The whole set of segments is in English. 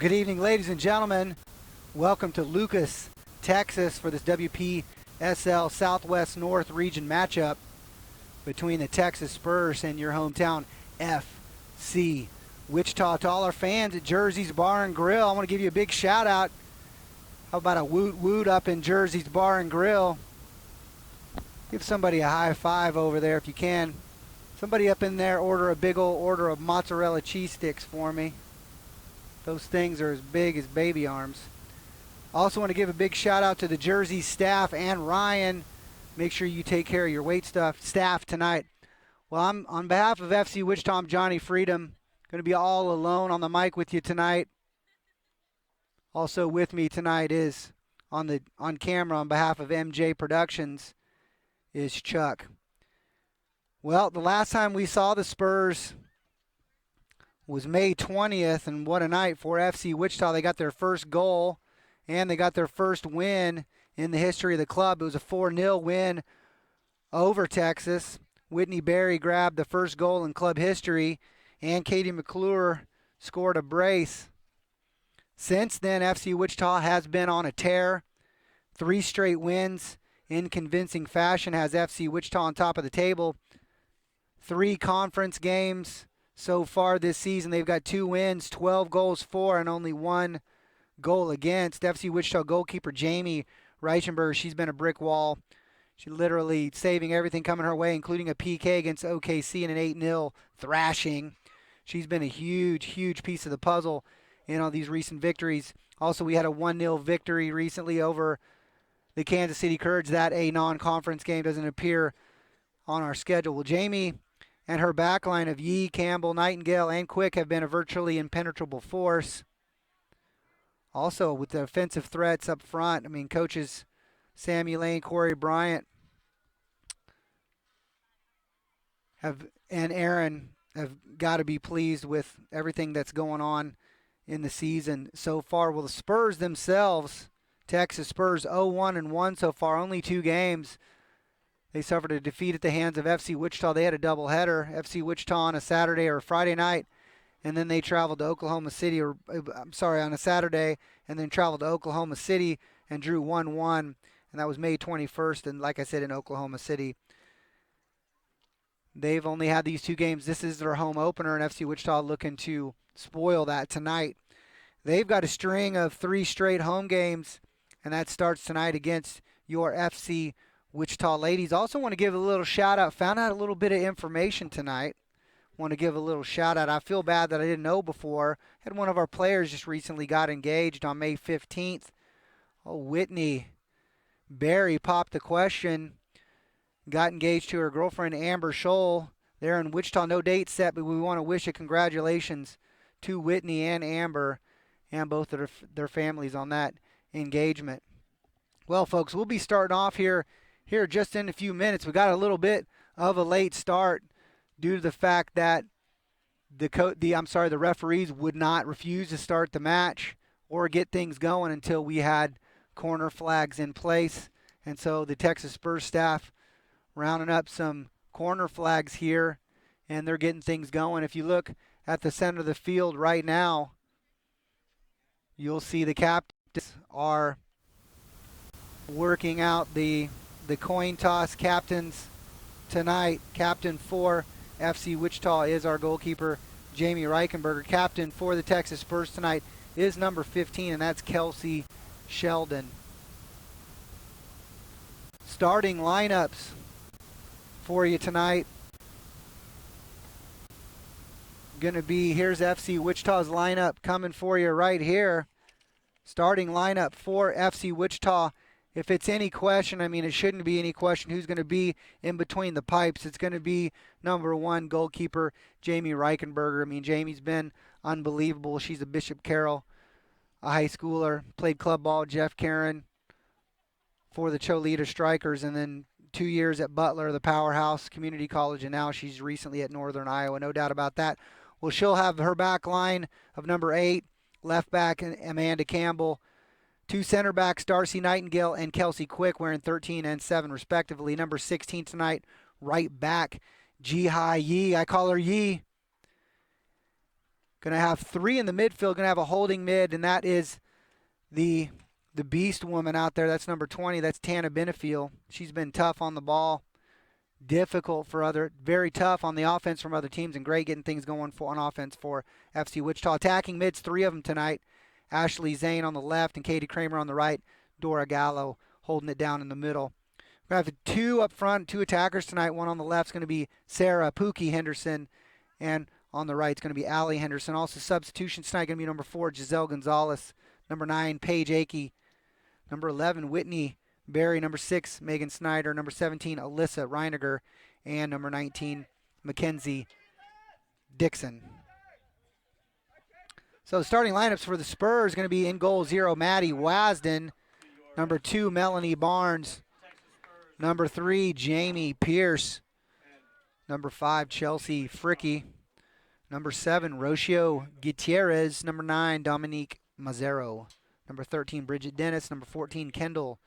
Good evening, ladies and gentlemen. Welcome to Lucas, Texas for this WPSL Southwest North region matchup between the Texas Spurs and your hometown FC Wichita. To all our fans at Jersey's Bar and Grill, I want to give you a big shout out. How about a woot woot up in Jersey's Bar and Grill? Give somebody a high five over there if you can. Somebody up in there order a big old order of mozzarella cheese sticks for me. Those things are as big as baby arms. Also want to give a big shout out to the Jersey staff and Ryan. Make sure you take care of your staff tonight. Well, I'm on behalf of FC Wichita, I'm Johnny Freedom. Going to be all alone on the mic with you tonight. Also with me tonight is on camera on behalf of MJ Productions is Chuck. Well, the last time we saw the Spurs was May 20th, and what a night for FC Wichita. They got their first goal, and they got their first win in the history of the club. It was a 4-0 win over Texas. Whitney Berry grabbed the first goal in club history, and Katie McClure scored a brace. Since then, FC Wichita has been on a tear. 3 straight wins in convincing fashion has FC Wichita on top of the table. 3 conference games so far this season. They've got 2 wins, 12 goals for, and only 1 goal against. FC Wichita goalkeeper Jamie Reichenberg, she's been a brick wall. She's literally saving everything coming her way, including a PK against OKC and an 8-0 thrashing. She's been a huge, huge piece of the puzzle in all these recent victories. Also, we had a 1-0 victory recently over the Kansas City Courage. That a non-conference game doesn't appear on our schedule. Well, Jamie and her backline of Yee, Campbell, Nightingale, and Quick have been a virtually impenetrable force. Also, with the offensive threats up front, I mean, coaches Sammy Lane, Corey Bryant and Aaron have got to be pleased with everything that's going on in the season so far. Well, the Spurs themselves, Texas Spurs, 0-1-1 so far, only 2 games. They suffered a defeat at the hands of FC Wichita. They had a doubleheader, FC Wichita on a Saturday or a Friday night, and then they traveled to Oklahoma City, on a Saturday, and then traveled to Oklahoma City and drew 1-1, and that was May 21st, and like I said, in Oklahoma City. They've only had these 2 games. This is their home opener, and FC Wichita looking to spoil that tonight. They've got a string of 3 straight home games, and that starts tonight against your FC Wichita ladies. Also want to give a little shout out. Found out a little bit of information tonight. Want to give a little shout out. I feel bad that I didn't know before. Had one of our players just recently got engaged on May 15th. Oh, Whitney Berry popped the question. Got engaged to her girlfriend Amber Scholl. They're in Wichita. No date set, but we want to wish a congratulations to Whitney and Amber and both of their families on that engagement. Well, folks, we'll be starting off here just in a few minutes. We got a little bit of a late start due to the fact that the referees would not refuse to start the match or get things going until we had corner flags in place. And so the Texas Spurs staff rounding up some corner flags here, and they're getting things going. If you look at the center of the field right now, you'll see the captains are working out the coin toss. Captains tonight. Captain for FC Wichita is our goalkeeper, Jamie Reichenberg. Captain for the Texas Spurs tonight is number 15, and that's Kelsey Sheldon. Starting lineups for you tonight. Going to be, here's FC Wichita's lineup coming for you right here. Starting lineup for FC Wichita. If it's any question, I mean, it shouldn't be any question who's going to be in between the pipes. It's going to be number 1 goalkeeper, Jamie Reichenberger. I mean, Jamie's been unbelievable. She's a Bishop Carroll, a high schooler, played club ball, Jeff Karen for the Cholita Strikers, and then 2 years at Butler, the powerhouse community college, and now she's recently at Northern Iowa. No doubt about that. Well, she'll have her back line of number 8, left back Amanda Campbell, 2 center backs, Darcy Nightingale and Kelsey Quick, wearing 13 and 7 respectively. Number 16 tonight, right back, Ji-Hai Yee. I call her Yee. Going to have 3 in the midfield. Going to have a holding mid, and that is the beast woman out there. That's number 20. That's Tana Benefiel. She's been tough on the ball. Very tough on the offense from other teams, and great getting things going on offense for FC Wichita. Attacking mids, 3 of them tonight. Ashley Zane on the left and Katie Kramer on the right. Dora Gallo holding it down in the middle. We're going to have 2 up front, 2 attackers tonight. One on the left is going to be Sarah Pookie Henderson, and on the right is going to be Allie Henderson. Also substitutions tonight going to be number 4, Giselle Gonzalez. Number 9, Paige Akey. Number 11, Whitney Barry. Number 6, Megan Schneider. Number 17, Alyssa Reichenberg. And number 19, Mackenzie Dixon. So the starting lineups for the Spurs going to be in goal 0, Maddie Wasden. Number 2, Melanie Barnes. Number 3, Jamie Pears. Number 5, Chelsea Fricky. Number 7, Rocio Gutierrez. Number 9, Dominique Mazzaro. Number 13, Bridget Dennis. Number 14, Kendall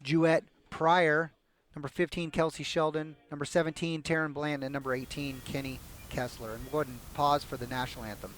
Jewett Pryor. Number 15, Kelsey Sheldon. Number 17, Taryn Bland. And number 18, Kenny Kessler. And we'll go ahead and pause for the national anthem.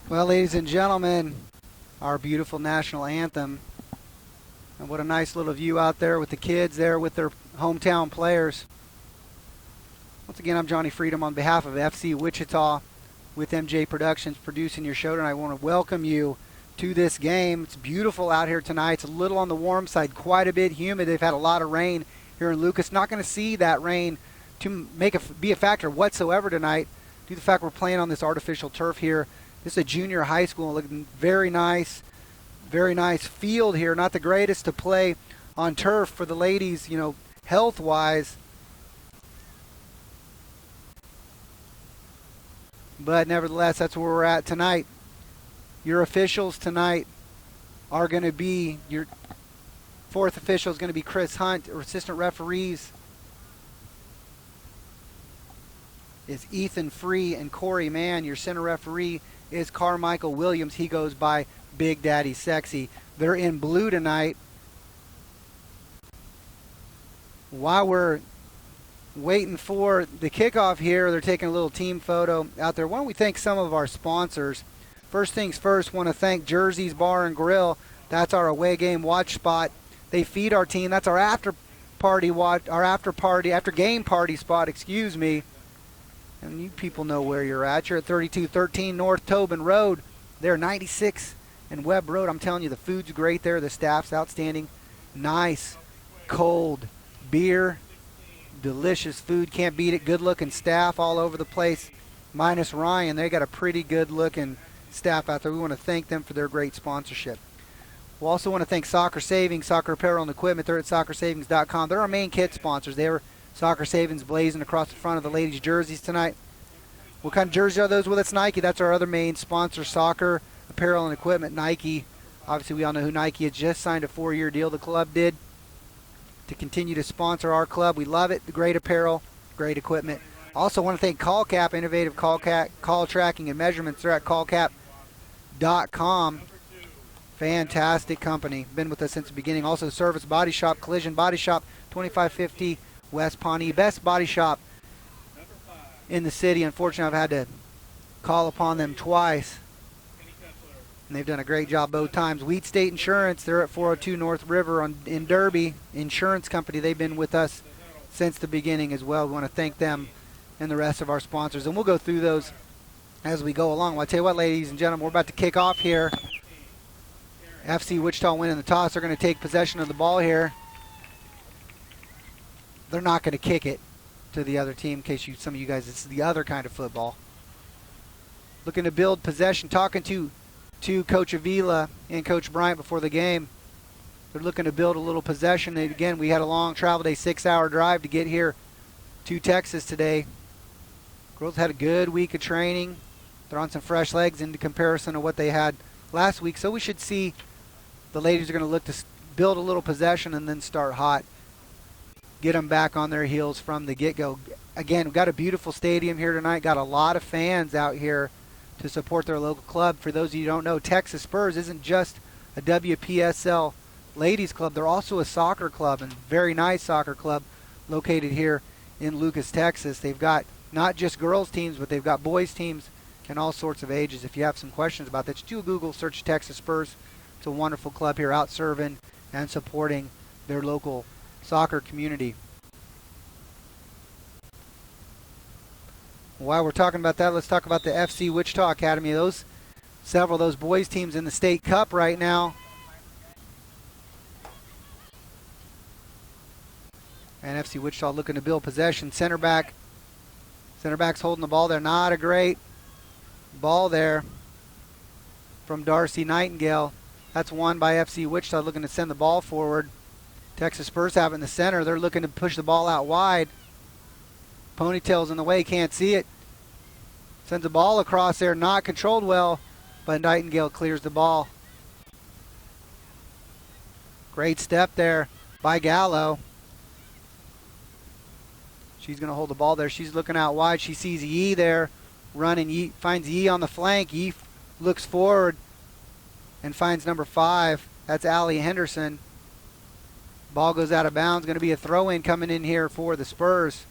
Well, ladies and gentlemen, our beautiful national anthem. And what a nice little view out there with the kids there with their hometown players. Once again, I'm Johnny Freedom on behalf of FC Wichita with MJ Productions producing your show tonight. I want to welcome you to this game. It's beautiful out here tonight. It's a little on the warm side, quite a bit humid. They've had a lot of rain here in Lucas. Not going to see that rain to be a factor whatsoever tonight due to the fact we're playing on this artificial turf here. This is a junior high school, looking very nice field here. Not the greatest to play on turf for the ladies, health-wise. But nevertheless, that's where we're at tonight. Your officials tonight are going to be, your fourth official is going to be Chris Hunt. Our assistant referees is Ethan Free and Corey Mann. Your center referee is Carmichael Williams. He goes by Big Daddy Sexy. They're in blue tonight. While we're waiting for the kickoff here, they're taking a little team photo out there. Why don't we thank some of our sponsors? First things first, want to thank Jersey's Bar and Grill. That's our away game watch spot. They feed our team. That's our after game party spot, excuse me. And you people know where you're at. You're at 3213 North Tobin Road. They're 96 and Webb Road. I'm telling you, the food's great there. The staff's outstanding. Nice, cold beer, delicious food. Can't beat it. Good-looking staff all over the place. Minus Ryan. They got a pretty good-looking staff out there. We want to thank them for their great sponsorship. We also want to thank Soccer Savings, Soccer Apparel and Equipment. They're at soccersavings.com. They're our main kit sponsors. They're Soccer Savings blazing across the front of the ladies' jerseys tonight. What kind of jersey are those? Well, it's Nike. That's our other main sponsor, Soccer Apparel and Equipment, Nike. Obviously, we all know who Nike has just signed a 4-year deal. The club did to continue to sponsor our club. We love it. The great apparel, great equipment. Also want to thank CallCap, innovative call tracking and measurements. They're at callcap.com. Fantastic company. Been with us since the beginning. Also, Service Body Shop, Collision Body Shop, 2550 West Pawnee. Best body shop in the city. Unfortunately, I've had to call upon them twice. And they've done a great job both times. Wheat State Insurance, they're at 402 North River in Derby. Insurance company, they've been with us since the beginning as well. We want to thank them and the rest of our sponsors. And we'll go through those as we go along. Well, I tell you what, ladies and gentlemen, we're about to kick off here. FC Wichita winning the toss. They're going to take possession of the ball here. They're not going to kick it to the other team. In case some of you guys, it's the other kind of football. Looking to build possession. Talking to Coach Avila and Coach Bryant before the game. They're looking to build a little possession. And again, we had a long travel day, 6-hour drive to get here to Texas today. Girls had a good week of training. They're on some fresh legs in comparison to what they had last week. So we should see the ladies are going to look to build a little possession and then start hot. Get them back on their heels from the get-go. Again, we've got a beautiful stadium here tonight. Got a lot of fans out here to support their local club. For those of you who don't know, Texas Spurs isn't just a WPSL ladies club. They're also a soccer club, and very nice soccer club located here in Lucas, Texas. They've got not just girls teams, but they've got boys teams and all sorts of ages. If you have some questions about that, just do a Google search Texas Spurs. It's a wonderful club here out serving and supporting their local soccer community. While we're talking about that, let's talk about the FC Wichita Academy. Several of those boys teams in the state cup right now. And FC Wichita looking to build possession. Center back's holding the ball there. Not a great ball there from Darcy Nightingale. That's won by FC Wichita, looking to send the ball forward. Texas Spurs have it in the center. They're looking to push the ball out wide. Ponytail's in the way, can't see it. Sends the ball across there, not controlled well, but Nightingale clears the ball. Great step there by Gallo. She's going to hold the ball there. She's looking out wide. She sees Yee there running. Yee finds Yee on the flank. Yee looks forward and finds number 5. That's Allie Henderson. Ball goes out of bounds. Going to be a throw-in coming in here for the Spurs.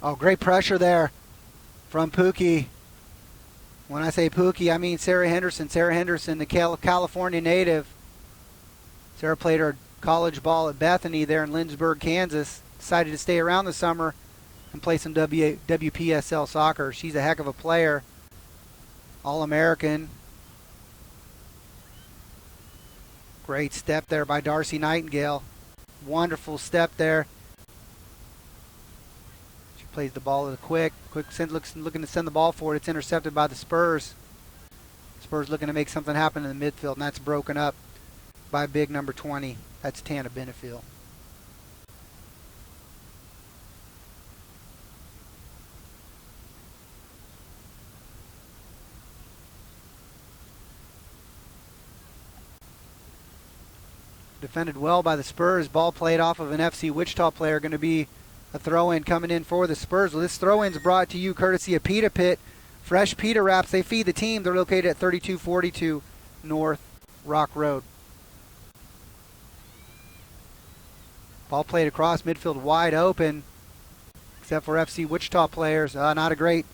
Oh, great pressure there from Pookie. When I say Pookie, I mean Sarah Henderson. Sarah Henderson, the California native. Sarah played her college ball at Bethany there in Lynchburg, Kansas. Decided to stay around the summer and play some WPSL soccer. She's a heck of a player. All-American. Great step there by Darcy Nightingale. Wonderful step there. Plays the ball quick looking to send the ball forward. It's intercepted by the Spurs. Spurs looking to make something happen in the midfield, and that's broken up by big number 20. That's Tana Benefiel. Defended well by the Spurs. Ball played off of an FC Wichita player. Going to be a throw-in coming in for the Spurs. Well, this throw-in is brought to you courtesy of Pita Pit. Fresh pita wraps. They feed the team. They're located at 3242 North Rock Road. Ball played across midfield wide open, except for FC Wichita players. Not a great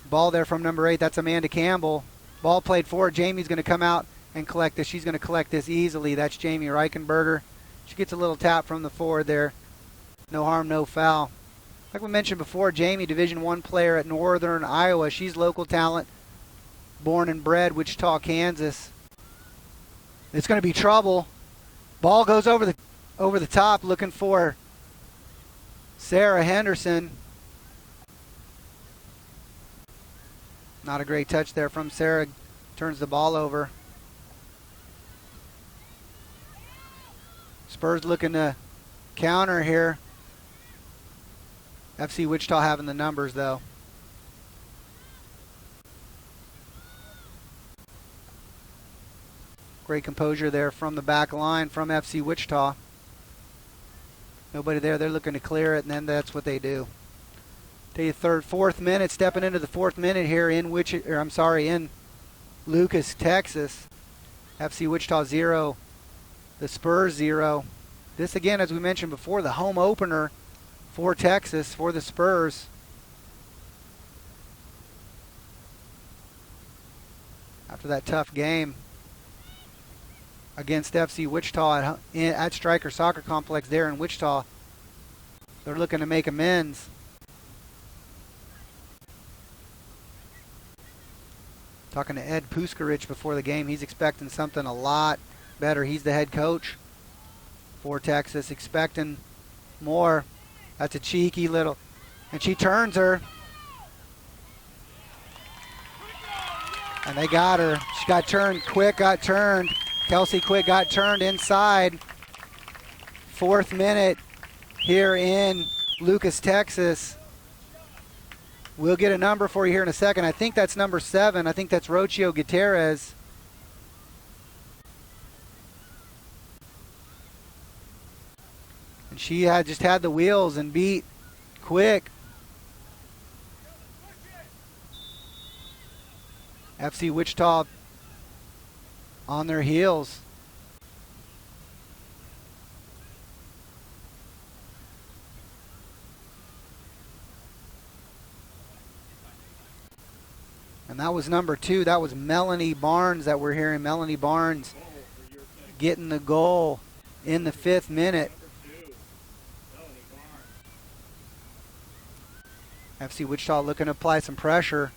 ball there from number 8. That's Amanda Campbell. Ball played forward. Jamie's going to come out and collect this. She's going to collect this easily. That's Jamie Reichenberger. She gets a little tap from the forward there. No harm, no foul. Like we mentioned before, Jamie, Division I player at Northern Iowa. She's local talent, born and bred Wichita, Kansas. It's going to be trouble. Ball goes over the top, looking for Sarah Henderson. Not a great touch there from Sarah. Turns the ball over. Spurs looking to counter here. FC Wichita having the numbers, though. Great composure there from the back line from FC Wichita. Nobody there. They're looking to clear it, and then that's what they do. Fourth minute, stepping into the 4th minute here in Lucas, Texas. FC Wichita 0, the Spurs 0. This again, as we mentioned before, the home opener for Texas, for the Spurs. After that tough game against FC Wichita at Stryker Soccer Complex there in Wichita, they're looking to make amends. Talking to Ed Puskarich before the game, he's expecting something a lot better. He's the head coach for Texas, expecting more. That's a cheeky little, and she turns her. And they got her. She got turned. Quick got turned. Kelsey Quick got turned inside. 4th minute here in Lucas, Texas. We'll get a number for you here in a second. I think that's number 7. I think that's Rocio Gutierrez. And she just had the wheels and beat Quick. FC Wichita on their heels. And that was number 2. That was Melanie Barnes that we're hearing. Melanie Barnes getting the goal in the 5th minute. FC Wichita looking to apply some pressure.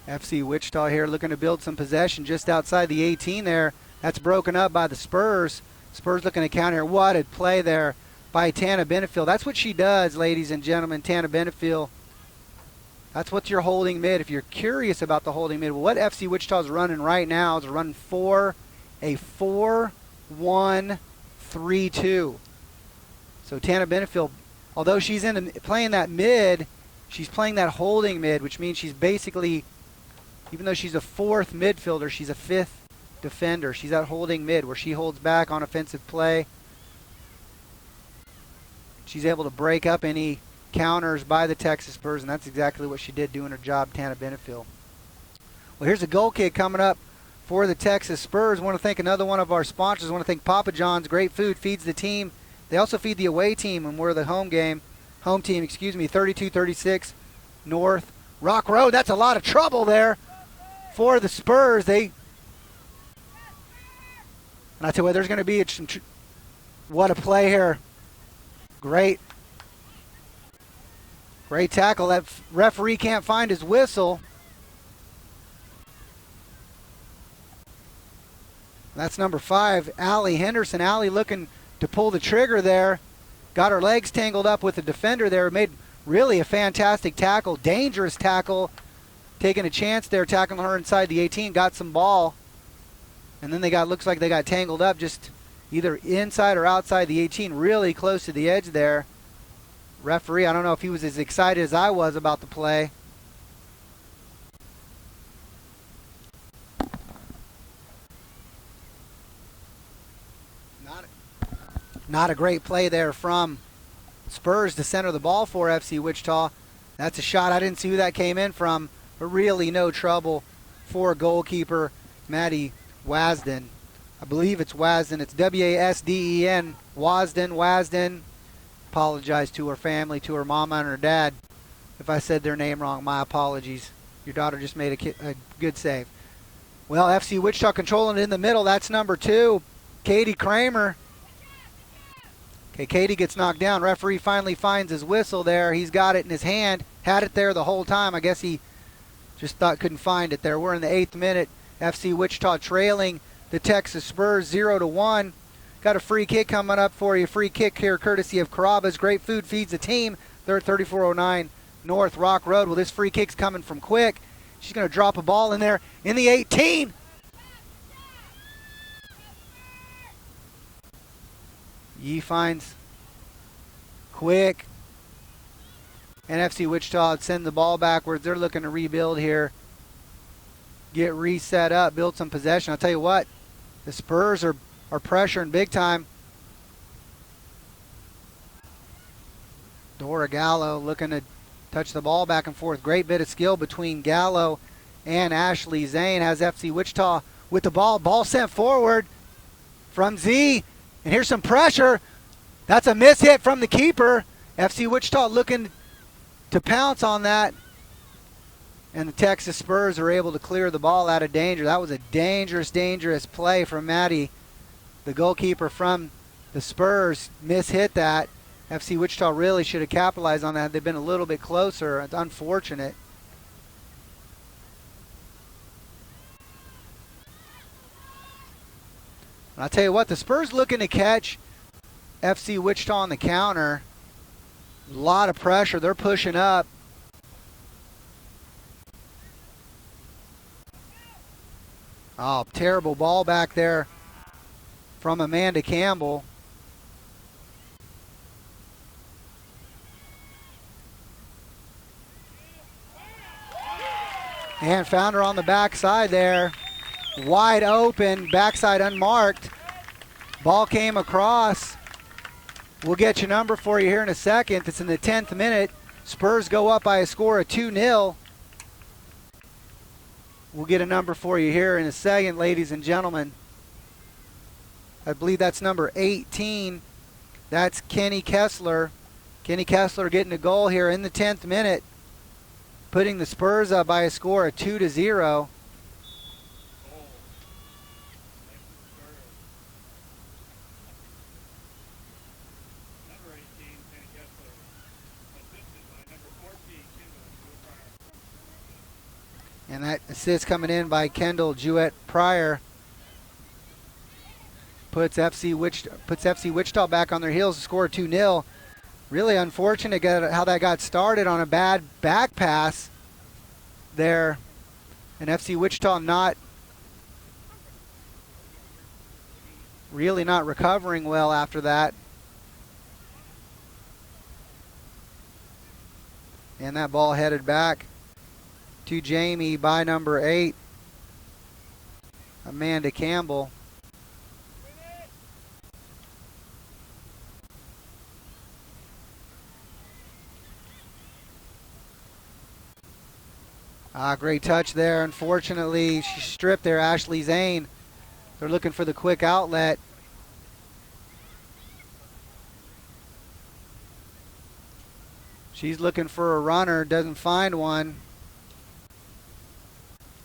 FC Wichita here looking to build some possession just outside the 18 there. That's broken up by the Spurs. Spurs looking to counter here. What a play there by Tana Benefiel. That's what she does, ladies and gentlemen. Tana Benefiel. That's what you're holding mid. If you're curious about the holding mid, what FC Wichita is running right now is running a 4-1-3-2. So Tana Benefiel, although she's playing that mid, she's playing that holding mid, which means she's basically, even though she's a 4th midfielder, she's a 5th defender. She's that holding mid where she holds back on offensive play. She's able to break up any counters by the Texas Spurs, and that's exactly what she did doing her job, Tana Benefiel. Well, here's a goal kick coming up for the Texas Spurs. I want to thank another one of our sponsors. I want to thank Papa John's. Great food feeds the team. They also feed the away team when we're the home team, 3236 North Rock Road. That's a lot of trouble there for the Spurs. And I tell you what, there's going to be what a play here. Great tackle. That referee can't find his whistle. That's number 5, Allie Henderson. Allie looking to pull the trigger there. Got her legs tangled up with the defender there. Made really a fantastic tackle. Dangerous tackle. Taking a chance there, tackling her inside the 18. Got some ball. And then looks like they got tangled up just either inside or outside the 18. Really close to the edge there. Referee, I don't know if he was as excited as I was about the play. Not a great play there from Spurs to center the ball for FC Wichita. That's a shot. I didn't see who that came in from, but really no trouble for goalkeeper Maddie Wasden. I believe it's Wasden. It's W-A-S-D-E-N. Wasden. Apologize to her family, to her mama and her dad. If I said their name wrong, my apologies. Your daughter just made a good save. Well, FC Wichita controlling it in the middle. That's number 2, Katie Kramer. Okay, Katie gets knocked down. Referee finally finds his whistle there. He's got it in his hand. Had it there the whole time. I guess he just couldn't find it there. We're in the 8th minute. FC Wichita trailing the Texas Spurs 0-1. Got a free kick coming up for you. Free kick here courtesy of Carrabba's. Great food feeds the team. They're at 3409 North Rock Road. Well, this free kick's coming from Quick. She's going to drop a ball in there in the 18. Yee finds Quick. And FC Wichita send the ball backwards. They're looking to rebuild here. Get reset up, build some possession. I'll tell you what, the Spurs are pressuring big time. Dora Gallo looking to touch the ball back and forth. Great bit of skill between Gallo and Ashley Zane. Has FC Wichita with the ball. Ball sent forward from Z. And here's some pressure. That's a miss hit from the keeper. FC Wichita looking to pounce on that. And the Texas Spurs are able to clear the ball out of danger. That was a dangerous, dangerous play from Maddie. The goalkeeper from the Spurs mishit that. FC Wichita really should have capitalized on that. They've been a little bit closer. It's unfortunate. And I'll tell you what, the Spurs looking to catch FC Wichita on the counter. A lot of pressure. They're pushing up. Oh, terrible ball back there from Amanda Campbell. And found her on the backside there. Wide open, backside unmarked. Ball came across. We'll get your number for you here in a second. It's in the 10th minute. Spurs go up by a score of 2-0. We'll get a number for you here in a second, ladies and gentlemen. I believe that's number 18. That's Kenny Kessler. Kenny Kessler getting a goal here in the 10th minute, putting the Spurs up by a score of 2-0. And that assist coming in by Kendall Jewett Pryor puts FC Wichita back on their heels to score 2-0. Really unfortunate how that got started on a bad back pass there. And FC Wichita not recovering well after that. And that ball headed back to Jamie by number 8, Amanda Campbell. Great touch there. Unfortunately, she stripped there, Ashley Zane. They're looking for the quick outlet. She's looking for a runner, doesn't find one.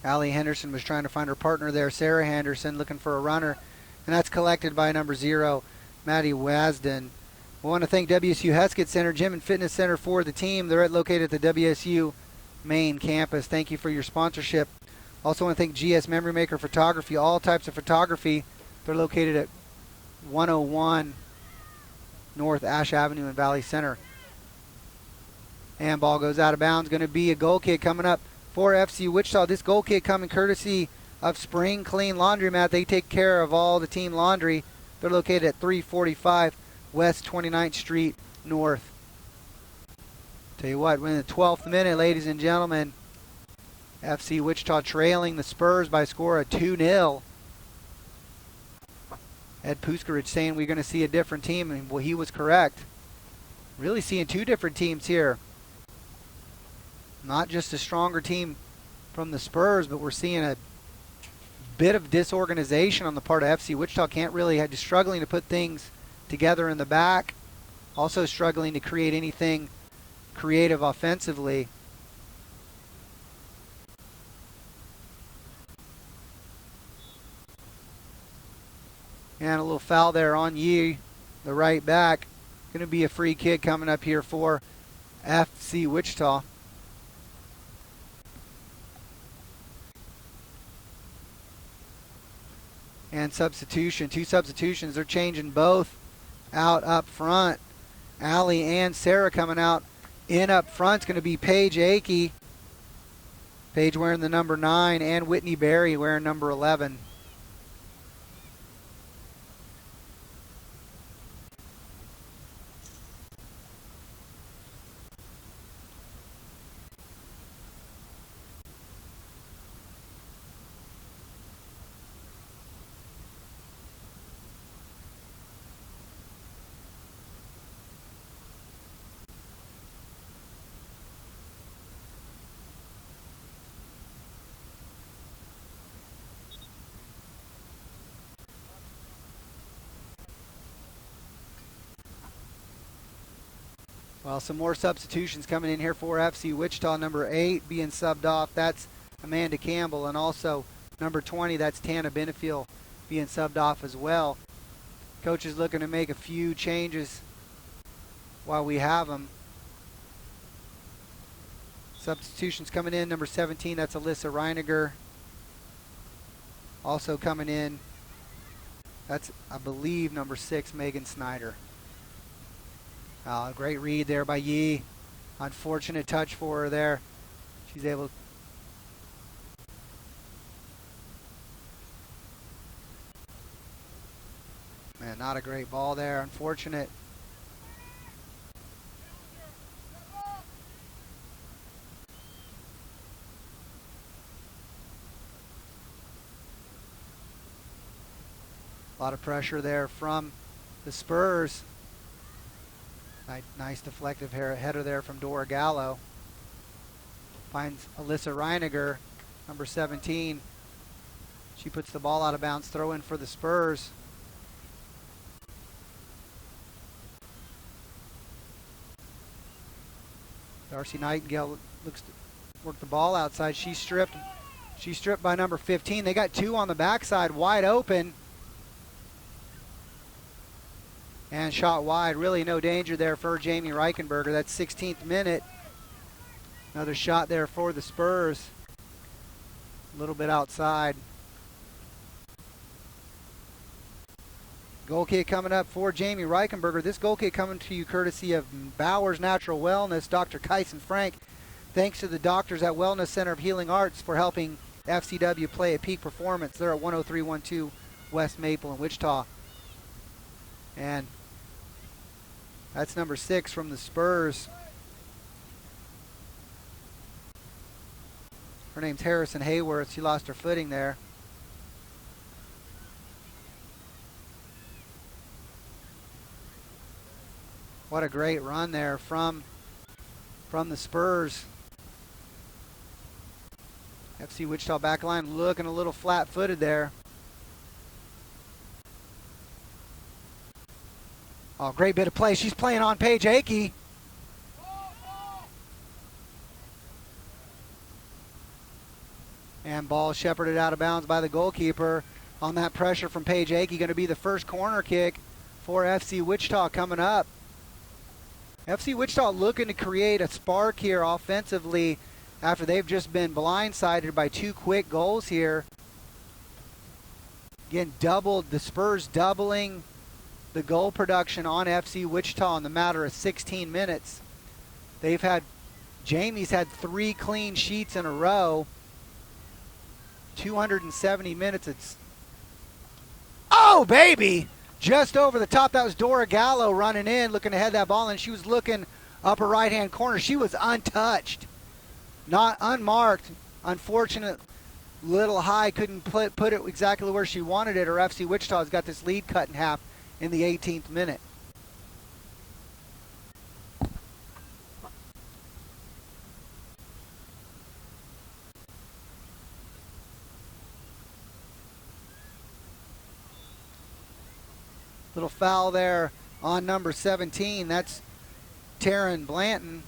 Allie Henderson was trying to find her partner there, Sarah Henderson, looking for a runner. And that's collected by number 0, Maddie Wasden. We want to thank WSU Heskett Center, Gym and Fitness Center for the team. They're located at the WSU main campus. Thank you for your sponsorship. Also want to thank GS Memory Maker Photography, all types of photography. They're located at 101 North Ash Avenue in Valley Center. And ball goes out of bounds. Going to be a goal kick coming up for FC Wichita. This goal kick coming courtesy of Spring Clean Laundromat. They take care of all the team laundry. They're located at 345 West 29th Street North. Tell you what, we're in the 12th minute, ladies and gentlemen. FC Wichita trailing the Spurs by a score of 2-0. Ed Puskarich saying we're going to see a different team, and well, he was correct. Really seeing two different teams here. Not just a stronger team from the Spurs, but we're seeing a bit of disorganization on the part of FC Wichita. Struggling to put things together in the back. Also struggling to create anything creative offensively. And a little foul there on Yee, the right back. Going to be a free kick coming up here for FC Wichita. And substitution. Two substitutions. They're changing both out up front. Allie and Sarah coming out in up front. It's going to be Paige Akey. Paige wearing the number 9 and Whitney Berry wearing number 11. Well, some more substitutions coming in here for FC Wichita. Number 8 being subbed off. That's Amanda Campbell. And also number 20, that's Tana Benefiel being subbed off as well. Coach is looking to make a few changes while we have them. Substitutions coming in. Number 17, that's Alyssa Reiniger. Also coming in, that's, I believe, number 6, Megan Schneider. Great read there by Yee. Unfortunate touch for her there. She's able. Man, not a great ball there. Unfortunate. A lot of pressure there from the Spurs. Nice deflective header there from Dora Gallo. Finds Alyssa Reiniger, number 17. She puts the ball out of bounds. Throw in for the Spurs. Darcy Nightingale looks to work the ball outside. She's stripped by number 15. They got 2 on the backside, wide open. And shot wide. Really no danger there for Jamie Reichenberger. That's 16th minute. Another shot there for the Spurs. A little bit outside. Goal kick coming up for Jamie Reichenberger. This goal kick coming to you courtesy of Bowers Natural Wellness, Dr. Kyson Frank. Thanks to the doctors at Wellness Center of Healing Arts for helping FCW play at peak performance. They're at 10312 West Maple in Wichita. And that's number 6 from the Spurs. Her name's Harrison Hayworth. She lost her footing there. What a great run there from the Spurs. FC Wichita backline looking a little flat-footed there. Oh, great bit of play. She's playing on Paige Akey. And ball shepherded out of bounds by the goalkeeper on that pressure from Paige Akey. Going to be the first corner kick for FC Wichita coming up. FC Wichita looking to create a spark here offensively after they've just been blindsided by 2 quick goals here. Again, the Spurs doubling the goal production on FC Wichita in the matter of 16 minutes. Jamie's had 3 clean sheets in a row. 270 minutes. Oh, baby! Just over the top. That was Dora Gallo running in, looking to head that ball, and she was looking upper right-hand corner. She was untouched, not unmarked. Unfortunate, little high, couldn't put it exactly where she wanted it, or FC Wichita's got this lead cut in half in the 18th minute. Little foul there on number 17. That's Taryn Blanton.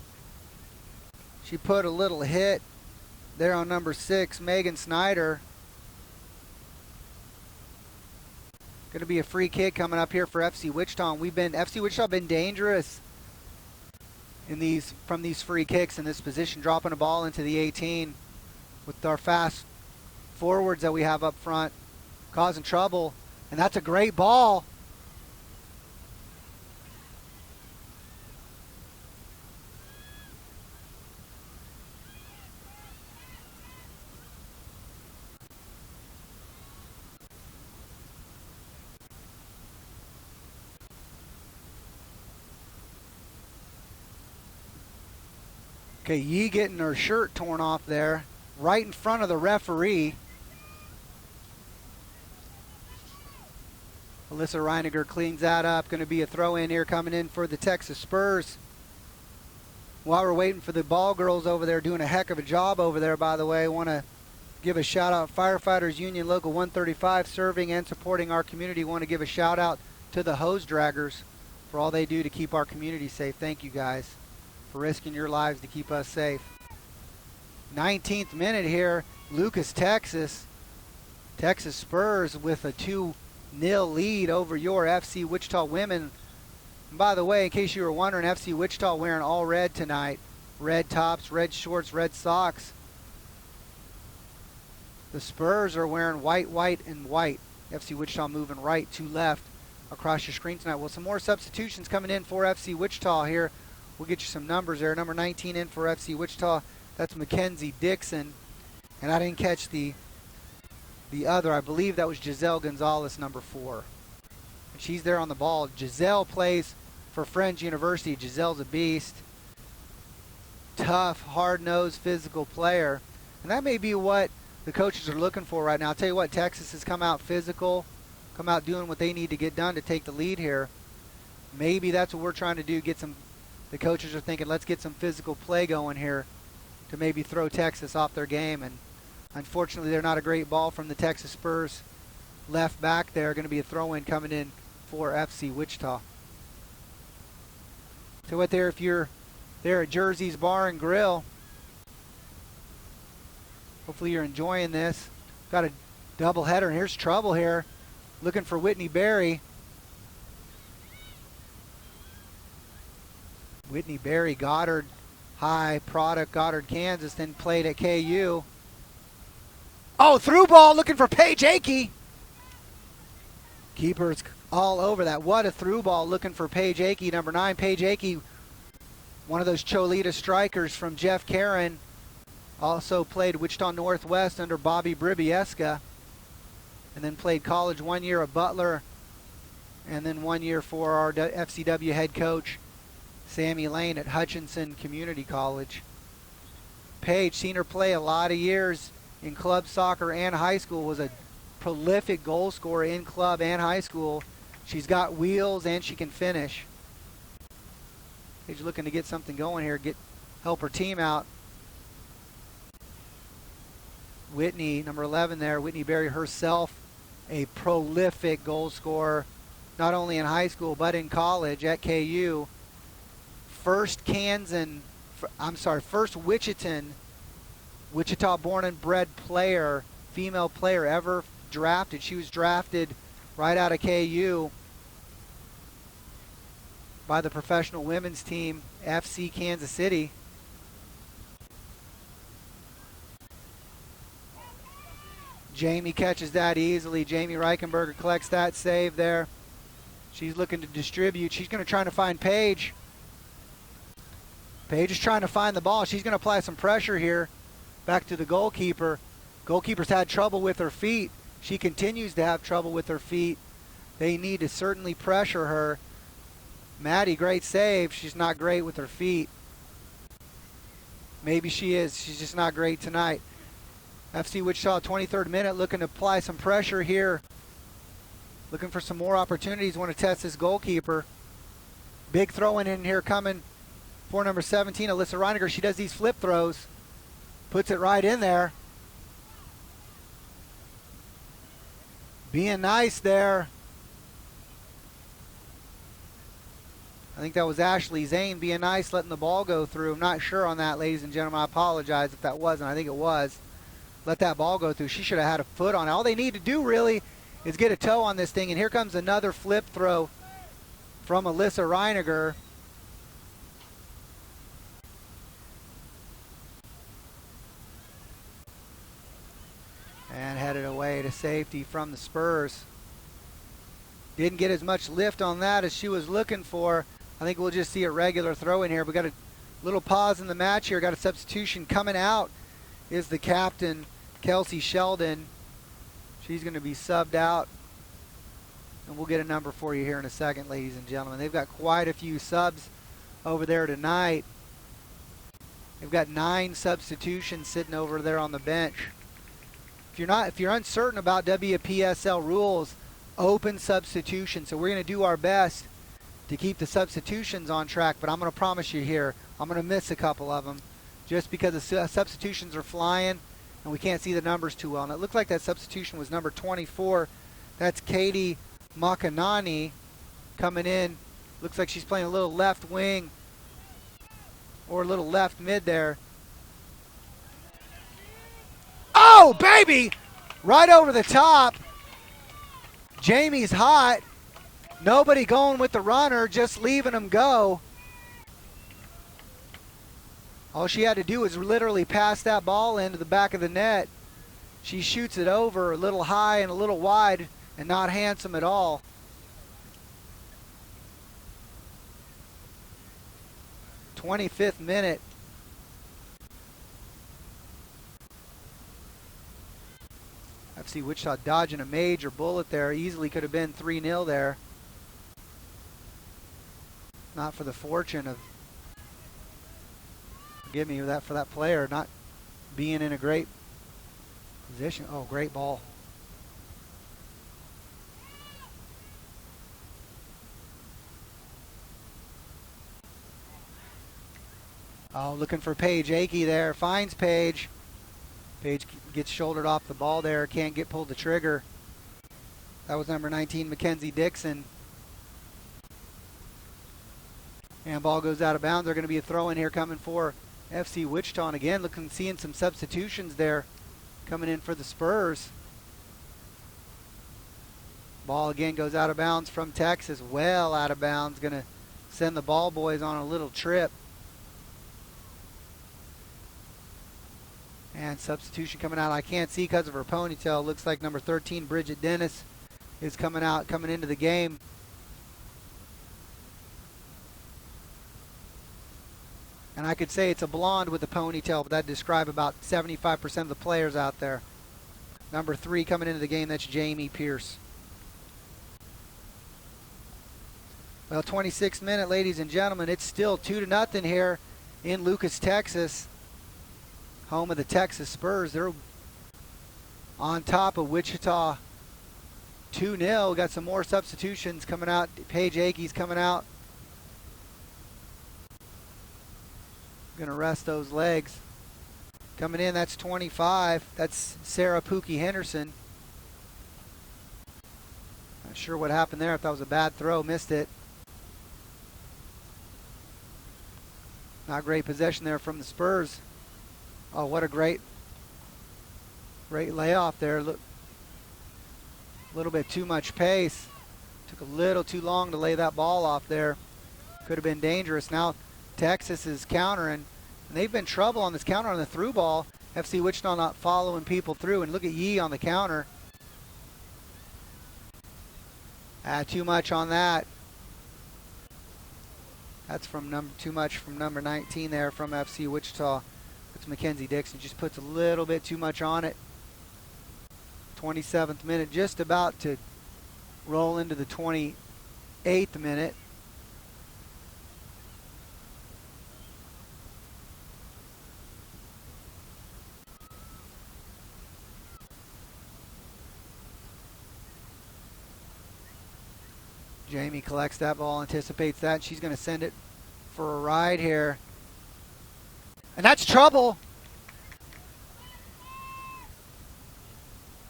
She put a little hit there on number 6, Megan Schneider. Going to be a free kick coming up here for FC Wichita. FC Wichita been dangerous from these free kicks in this position, dropping a ball into the 18 with our fast forwards that we have up front, causing trouble. And that's a great ball. Okay, Yee getting her shirt torn off there, right in front of the referee. Alyssa Reiniger cleans that up. Going to be a throw-in here coming in for the Texas Spurs. While we're waiting for the ball girls over there, doing a heck of a job over there, by the way. I want to give a shout-out, Firefighters Union Local 135, serving and supporting our community. Want to give a shout-out to the hose draggers for all they do to keep our community safe. Thank you, guys. for risking your lives to keep us safe. 19th minute here, Lucas, Texas. Texas Spurs with a 2-0 lead over your FC Wichita Women. And by the way, in case you were wondering, FC Wichita wearing all red tonight. Red tops, red shorts, red socks. The Spurs are wearing white, white, and white. FC Wichita moving right to left across your screen tonight. Well, some more substitutions coming in for FC Wichita here. We'll get you some numbers there. Number 19 in for FC Wichita. That's Mackenzie Dixon. And I didn't catch the other. I believe that was Giselle Gonzalez, number 4. And she's there on the ball. Giselle plays for Friends University. Giselle's a beast. Tough, hard-nosed, physical player. And that may be what the coaches are looking for right now. I'll tell you what, Texas has come out physical, come out doing what they need to get done to take the lead here. Maybe that's what we're trying to do, the coaches are thinking, let's get some physical play going here to maybe throw Texas off their game. And unfortunately, they're not a great ball from the Texas Spurs left back there. Going to be a throw-in coming in for FC Wichita. So what there, if you're there at Jersey's Bar and Grill, hopefully you're enjoying this. Got a double header, and here's trouble here. Looking for Whitney Berry. Whitney Berry, Goddard High product, Goddard, Kansas, then played at KU. Oh, through ball, looking for Paige Akey. Keeper's all over that. What a through ball, looking for Paige Akey, number 9. Paige Akey, one of those Cholita strikers from Jeff Caron. Also played Wichita Northwest under Bobby Bribieska. And then played college 1 year at Butler. And then 1 year for our FCW head coach, Sammy Lane, at Hutchinson Community College. Paige, seen her play a lot of years in club soccer and high school, was a prolific goal scorer in club and high school. She's got wheels and she can finish. Paige looking to get something going here, help her team out. Whitney, number 11 there, Whitney Berry herself, a prolific goal scorer, not only in high school but in college at KU. First Wichita born and bred player, female player ever drafted. She was drafted right out of KU by the professional women's team, FC Kansas City. Jamie catches that easily. Jamie Reichenberg collects that save there. She's looking to distribute. She's going to try to find Paige. Paige is trying to find the ball. She's going to apply some pressure here. Back to the goalkeeper. Goalkeeper's had trouble with her feet. She continues to have trouble with her feet. They need to certainly pressure her. Maddie, great save. She's not great with her feet. Maybe she is. She's just not great tonight. FC Wichita, 23rd minute, looking to apply some pressure here. Looking for some more opportunities. Want to test this goalkeeper. Big throw in here coming for number 17, Alyssa Reiniger. She does these flip throws. Puts it right in there. Being nice there. I think that was Ashley Zane being nice, letting the ball go through. I'm not sure on that, ladies and gentlemen. I apologize if that wasn't. I think it was. Let that ball go through. She should have had a foot on it. All they need to do really is get a toe on this thing. And here comes another flip throw from Alyssa Reiniger. And headed away to safety from the Spurs. Didn't get as much lift on that as she was looking for. I think we'll just see a regular throw in here. We got a little pause in the match here. Got a substitution coming out. Is the captain, Kelsey Sheldon. She's going to be subbed out. And we'll get a number for you here in a second, ladies and gentlemen. They've got quite a few subs over there tonight. They've got 9 substitutions sitting over there on the bench. If you're uncertain about WPSL rules, open substitution. So we're going to do our best to keep the substitutions on track, but I'm going to promise you here, I'm going to miss a couple of them just because the substitutions are flying and we can't see the numbers too well. And it looked like that substitution was number 24. That's Katie Makanani coming in. Looks like she's playing a little left wing or a little left mid there. Oh, baby! Right over the top. Jamie's hot. Nobody going with the runner, just leaving him go. All she had to do was literally pass that ball into the back of the net. She shoots it over a little high and a little wide and not handsome at all. '25th minute. FC Wichita dodging a major bullet there. Easily could have been 3-0 there. Not for the fortune of, forgive me for that player not being in a great position. Oh, great ball. Oh, looking for Paige Akey there. Finds Paige. Paige gets shouldered off the ball there. Can't get pulled the trigger. That was number 19, Mackenzie Dixon. And ball goes out of bounds. They're going to be a throw-in here coming for FC Wichita. And again, seeing some substitutions there coming in for the Spurs. Ball again goes out of bounds from Texas. Well out of bounds. Going to send the ball boys on a little trip. And substitution coming out. I can't see because of her ponytail. Looks like number 13, Bridget Dennis, is coming into the game. And I could say it's a blonde with a ponytail, but that'd describe about 75% of the players out there. Number 3 coming into the game, that's Jamie Pears. Well, 26th minute, ladies and gentlemen. It's still 2-0 here in Lucas, Texas. Home of the Texas Spurs. They're on top of Wichita 2-0. Got some more substitutions coming out. Paige Akey's coming out. Gonna rest those legs. Coming in, that's 25. That's Sarah Pookie Henderson. Not sure what happened there. If that was a bad throw, missed it. Not great possession there from the Spurs. Oh, what a great layoff there. Look, a little bit too much pace. Took a little too long to lay that ball off there. Could have been dangerous. Now Texas is countering, and they've been trouble on this counter on the through ball. FC Wichita not following people through, and look at Yee on the counter. Too much on that. That's too much from number 19 there from FC Wichita. It's Mackenzie Dixon. Just puts a little bit too much on it. 27th minute, just about to roll into the 28th minute. Jamie collects that ball, anticipates that, and she's going to send it for a ride here. And that's trouble.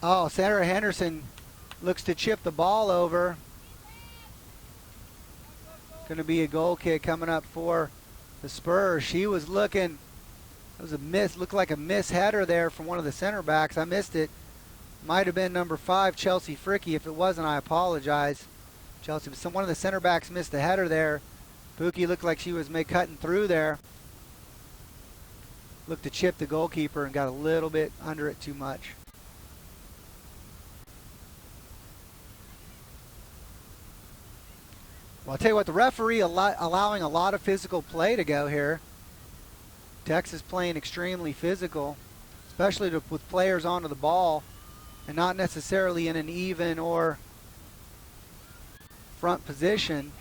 Oh, Sarah Henderson looks to chip the ball over. Going to be a goal kick coming up for the Spurs. She was looking, it was a miss, looked like a miss header there from one of the center backs. I missed it. Might have been number 5, Chelsea Fricky. If it wasn't, I apologize. Chelsea, one of the center backs missed the header there. Pookie looked like she was cutting through there. Looked to chip the goalkeeper and got a little bit under it too much. Well, I'll tell you what, the referee allowing a lot of physical play to go here. Texas playing extremely physical, especially with players onto the ball and not necessarily in an even or front position.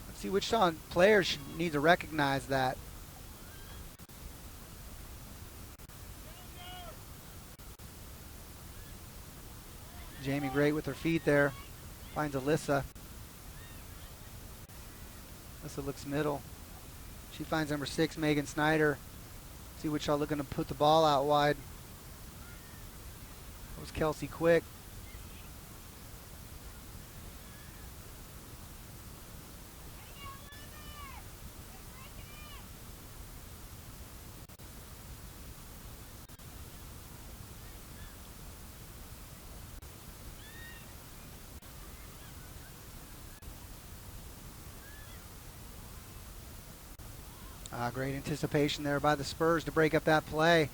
Let's see, Wichita players need to recognize that. Jamie great with her feet there. Finds Alyssa. Alyssa looks middle. She finds number 6, Megan Schneider. See Wichita looking to put the ball out wide. That was Kelsey Quick. Great anticipation there by the Spurs to break up that play.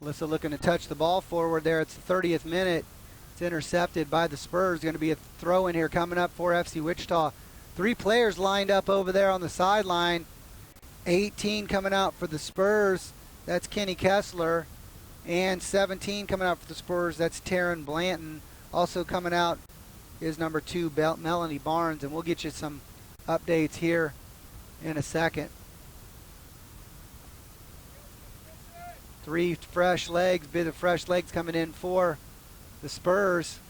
Alyssa looking to touch the ball forward there. It's the 30th minute. It's intercepted by the Spurs. Going to be a throw in here coming up for FC Wichita. 3 players lined up over there on the sideline. 18 coming out for the Spurs. That's Kenny Kessler. And 17 coming out for the Spurs. That's Taryn Blanton. Also coming out is number 2, Melanie Barnes. And we'll get you some updates here in a second. 3 fresh legs, bit of fresh legs coming in for the Spurs.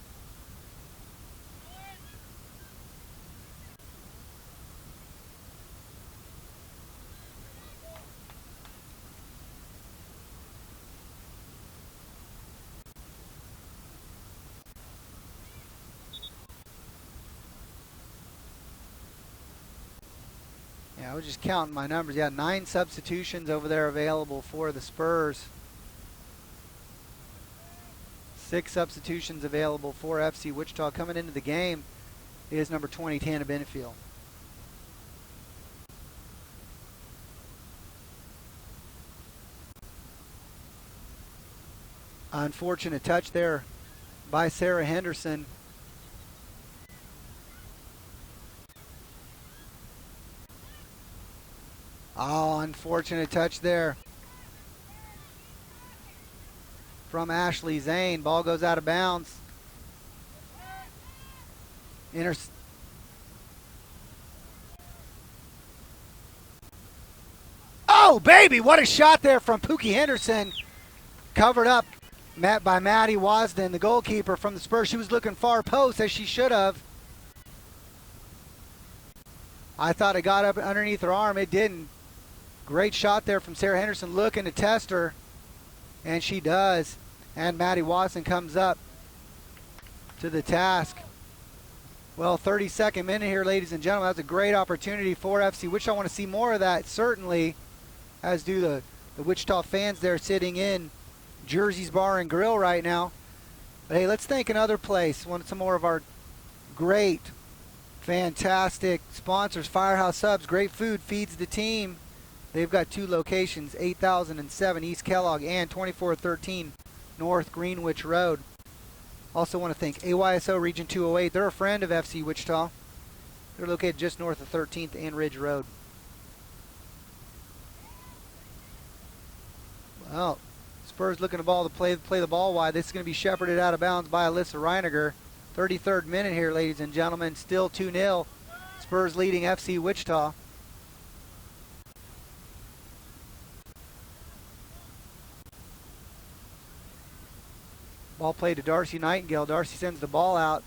Yeah, I was just counting my numbers. Yeah, 9 substitutions over there available for the Spurs. 6 substitutions available for FC Wichita. Coming into the game is number 20, Tana Benefiel. Unfortunate touch there by Sarah Henderson. Oh, unfortunate touch there from Ashley Zane. Ball goes out of bounds. Oh, baby, what a shot there from Pookie Henderson. Covered up by Maddie Wasden, the goalkeeper from the Spurs. She was looking far post, as she should have. I thought it got up underneath her arm. It didn't. Great shot there from Sarah Henderson, looking to test her, and she does. And Maddie Watson comes up to the task. Well, 32nd minute here, ladies and gentlemen. That's a great opportunity for FC Wichita. I want to see more of that, certainly, as do the Wichita fans there sitting in Jersey's Bar and Grill right now. But hey, let's thank another place. Want some more of our great, fantastic sponsors. Firehouse Subs, great food, feeds the team. They've got 2 locations, 8007 East Kellogg and 2413 North Greenwich Road. Also want to thank AYSO Region 208. They're a friend of FC Wichita. They're located just north of 13th and Ridge Road. Well, Spurs looking to play the ball wide. This is going to be shepherded out of bounds by Alyssa Reichenberg. 33rd minute here, ladies and gentlemen. Still 2-0. Spurs leading FC Wichita. Ball played to Darcy Nightingale. Darcy sends the ball out.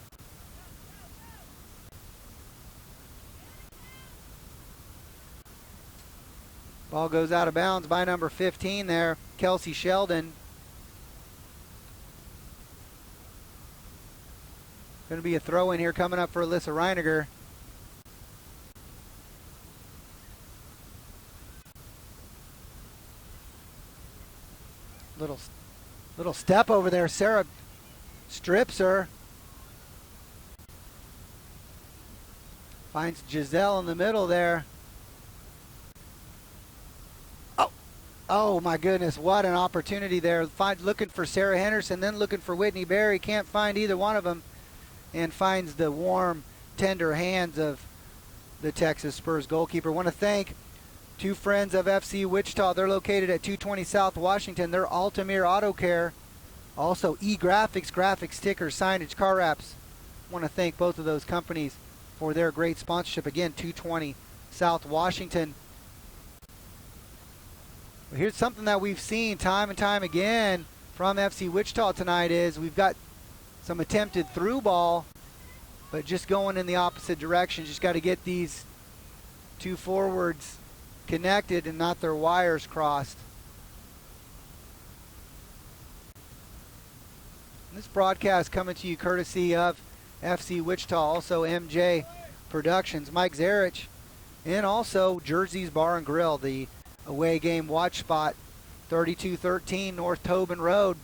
Ball goes out of bounds by number 15 there, Kelsey Sheldon. Going to be a throw in here coming up for Alyssa Reiniger. Little step over there. Sarah strips her. Finds Giselle in the middle there. Oh my goodness, what an opportunity there. Looking for Sarah Henderson, then looking for Whitney Berry. Can't find either one of them. And finds the warm, tender hands of the Texas Spurs goalkeeper. Want to thank 2 friends of FC Wichita. They're located at 220 South Washington. They're Altamir Auto Care. Also E-Graphics, graphics, stickers, signage, car wraps. Want to thank both of those companies for their great sponsorship. Again, 220 South Washington. Well, here's something that we've seen time and time again from FC Wichita tonight is we've got some attempted through ball, but just going in the opposite direction. Just got to get these 2 forwards connected and not their wires crossed. This broadcast coming to you courtesy of FC Wichita, also MJ Productions, Mike Zarich, and also Jersey's Bar and Grill, the away game watch spot, 3213 North Tobin Road.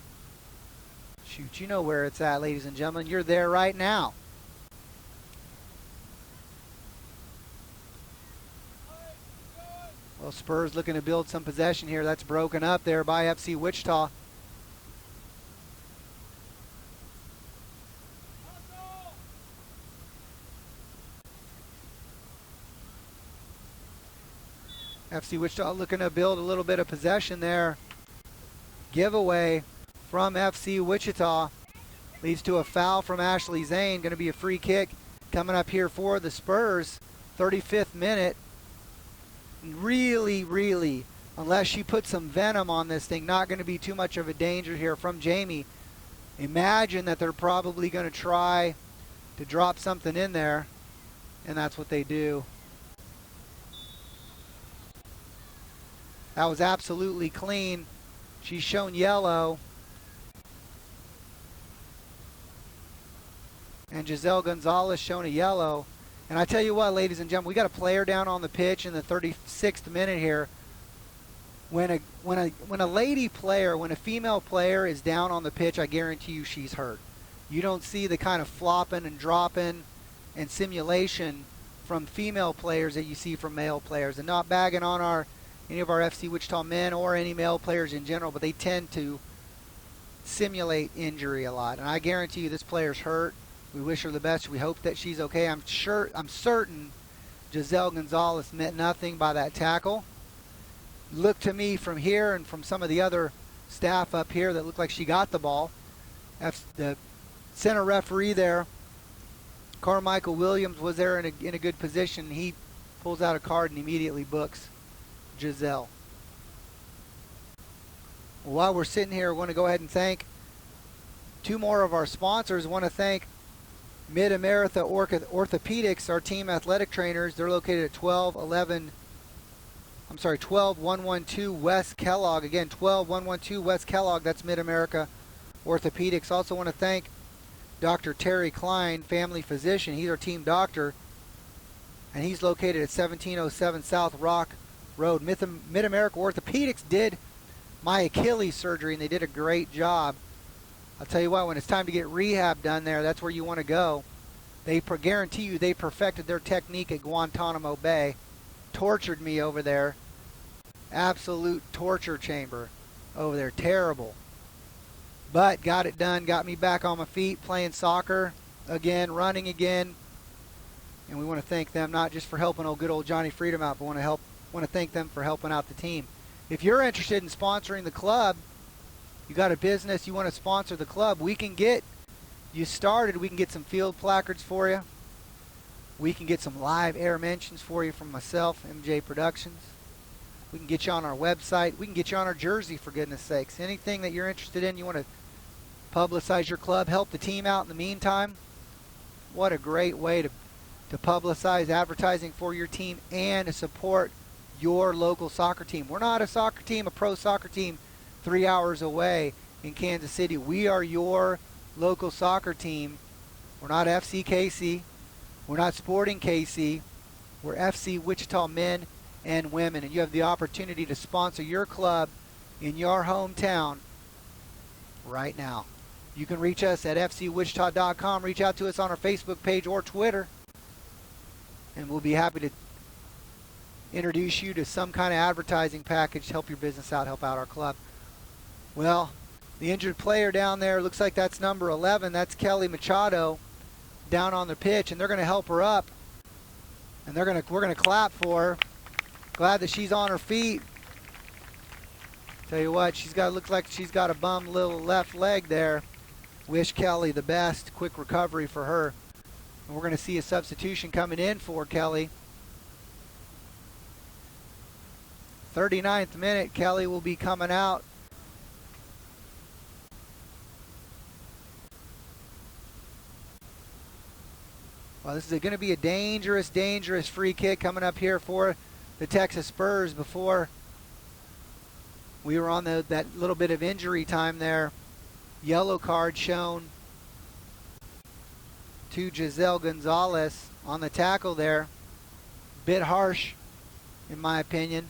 Shoot, you know where it's at, ladies and gentlemen. You're there right now. Well, Spurs looking to build some possession here. That's broken up there by FC Wichita. FC Wichita looking to build a little bit of possession there. Giveaway from FC Wichita leads to a foul from Ashley Zane. Going to be a free kick coming up here for the Spurs. 35th minute. Really, unless she puts some venom on this thing, not going to be too much of a danger here from Jamie. Imagine that they're probably going to try to drop something in there, and that's what they do. That was absolutely clean. She's shown yellow. And Giselle Gonzalez shown a yellow. And I tell you what, ladies and gentlemen, we got a player down on the pitch in the 36th minute here. When a lady player, when a female player is down on the pitch, I guarantee you she's hurt. You don't see the kind of flopping and dropping and simulation from female players that you see from male players. And not bagging on any of our FC Wichita men or any male players in general, but they tend to simulate injury a lot. And I guarantee you this player's hurt. We wish her the best. We hope that she's okay. I'm certain Giselle Gonzalez meant nothing by that tackle. Look to me from here and from some of the other staff up here that looked like she got the ball. The center referee there, Carmichael Williams, was there in a good position. He pulls out a card and immediately books Giselle. Well, while we're sitting here, I want to go ahead and thank two more of our sponsors. I want to thank Mid-America Orthopedics, our team athletic trainers. They're located at 12112 West Kellogg. Again, 12112 West Kellogg. That's Mid-America Orthopedics. Also want to thank Dr. Terry Klein, family physician. He's our team doctor, and he's located at 1707 South Rock Road. Mid-America Orthopedics did my Achilles surgery, and they did a great job. I'll tell you what, when it's time to get rehab done there, that's where you want to go. They guarantee you they perfected their technique at Guantanamo Bay. Tortured me over there. Absolute torture chamber over there. Terrible. But got it done. Got me back on my feet, playing soccer again, running again. And we want to thank them not just for helping good old Johnny Freedom out, but want to thank them for helping out the team. If you're interested in sponsoring the club, you got a business, you want to sponsor the club, we can get you started. We can get some field placards for you. We can get some live air mentions for you from myself, MJ Productions. We can get you on our website. We can get you on our jersey, for goodness sakes. Anything that you're interested in, you want to publicize your club, help the team out in the meantime. What a great way to publicize advertising for your team and to support your local soccer team. We're not a soccer team, a pro soccer team 3 hours away in Kansas City. We are your local soccer team. We're not FC KC. We're not Sporting KC. We're FC Wichita Men and Women. And you have the opportunity to sponsor your club in your hometown right now. You can reach us at fcwichita.com. Reach out to us on our Facebook page or Twitter. And we'll be happy to introduce you to some kind of advertising package to help your business out, help out our club. Well, the injured player down there, looks like that's number 11. That's Kellie Machado down on the pitch, and they're going to help her up. And we're going to clap for her. Glad that she's on her feet. Tell you what, looks like she's got a bum little left leg there. Wish Kellie the best. Quick recovery for her. And we're going to see a substitution coming in for Kellie. 39th minute, Kellie will be coming out. Well, this is going to be a dangerous, dangerous free kick coming up here for the Texas Spurs before we were on that little bit of injury time there. Yellow card shown to Giselle Gonzalez on the tackle there. Bit harsh, in my opinion.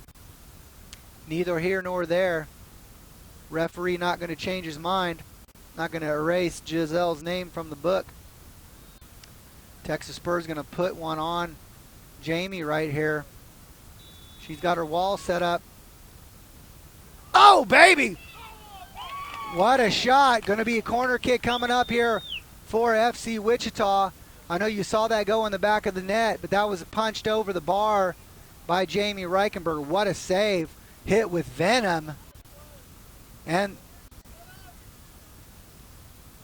Neither here nor there. Referee not going to change his mind. Not going to erase Giselle's name from the book. Texas Spurs going to put one on Jamie right here. She's got her wall set up. Oh, baby! What a shot. Going to be a corner kick coming up here for FC Wichita. I know you saw that go in the back of the net, but that was punched over the bar by Jamie Reichenberg. What a save. Hit with venom. And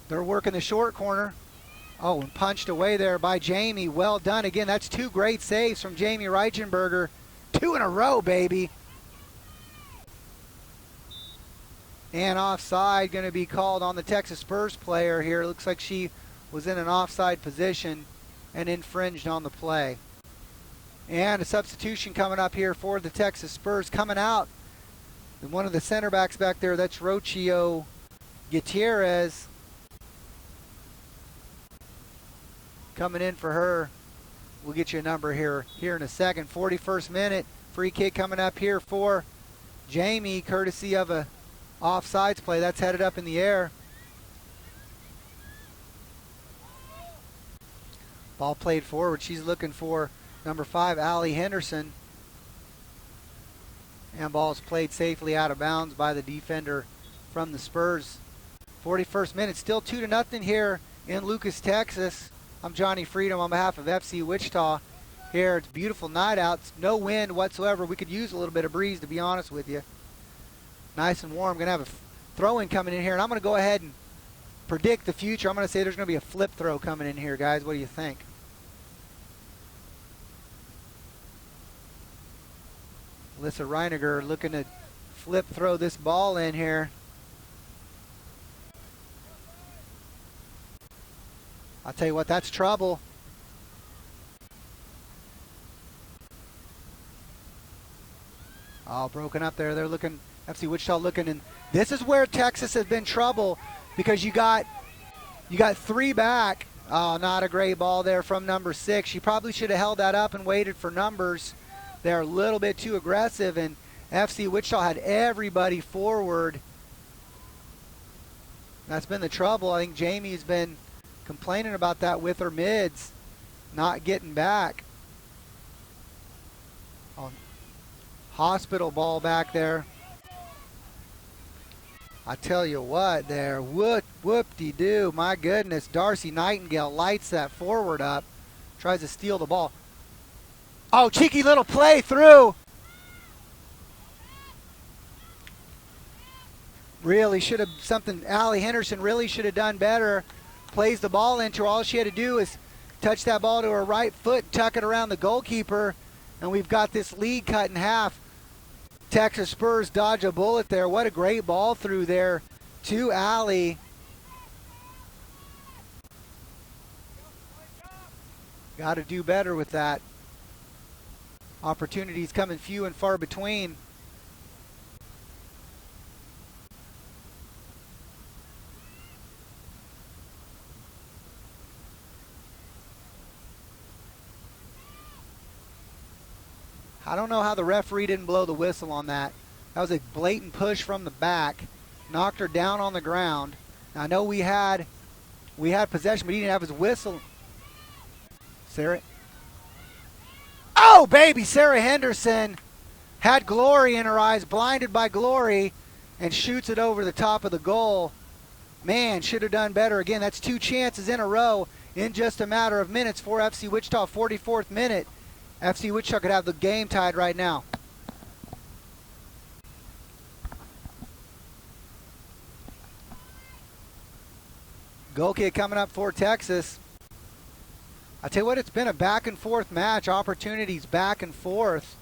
they're working the short corner. Oh, and punched away there by Jamie. Well done. Again, that's two great saves from Jamie Reichenberger. 2 in a row, baby. And offside going to be called on the Texas Spurs player here. Looks like she was in an offside position and infringed on the play. And a substitution coming up here for the Texas Spurs. Coming out, and one of the center backs back there, that's Rocio Gutierrez. Coming in for her. We'll get you a number here in a second. 41st minute. Free kick coming up here for Jamie, courtesy of a offsides play. That's headed up in the air. Ball played forward. She's looking for number 5, Allie Henderson. And ball's played safely out of bounds by the defender from the Spurs. 41st minute. Still 2-0 here in Lucas, Texas. I'm Johnny Freedom on behalf of FC Wichita here. It's a beautiful night out. It's no wind whatsoever. We could use a little bit of breeze, to be honest with you. Nice and warm. Going to have a throw-in coming in here, and I'm going to go ahead and predict the future. I'm going to say there's going to be a flip throw coming in here, guys. What do you think? Alyssa Reiniger looking to flip throw this ball in here. I'll tell you what, that's trouble. Oh, broken up there. They're looking, FC Wichita looking, and this is where Texas has been trouble because you got 3 back. Oh, not a great ball there from number 6. She probably should have held that up and waited for numbers. They're a little bit too aggressive, and FC Wichita had everybody forward. That's been the trouble. I think Jamie's been complaining about that with her mids not getting back. Oh, hospital ball back there. I tell you what there, whoop-de-doo, my goodness. Darcy Nightingale lights that forward up, tries to steal the ball. Oh, cheeky little play through. Really should have something, Allie Henderson really should have done better. Plays the ball into her. All she had to do is touch that ball to her right foot, tuck it around the goalkeeper, and we've got this lead cut in half. Texas Spurs dodge a bullet there. What a great ball through there to Allie. Got to do better with that. Opportunities coming few and far between. I don't know how the referee didn't blow the whistle on that. That was a blatant push from the back. Knocked her down on the ground. Now, I know we had possession, but he didn't have his whistle. Sarah. Oh, baby, Sarah Henderson had glory in her eyes, blinded by glory, and shoots it over the top of the goal. Man, should have done better. Again, that's 2 chances in a row in just a matter of minutes for FC Wichita. 44th minute. FC Wichita could have the game tied right now. Goal kick coming up for Texas. I tell you what, it's been a back and forth match. Opportunities back and forth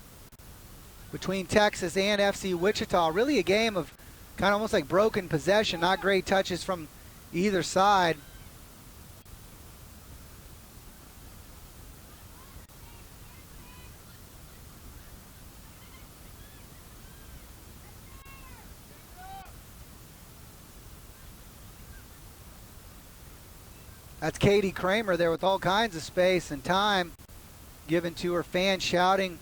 between Texas and FC Wichita. Really a game of kind of almost like broken possession. Not great touches from either side. That's Katie Kramer there with all kinds of space and time given to her, fans shouting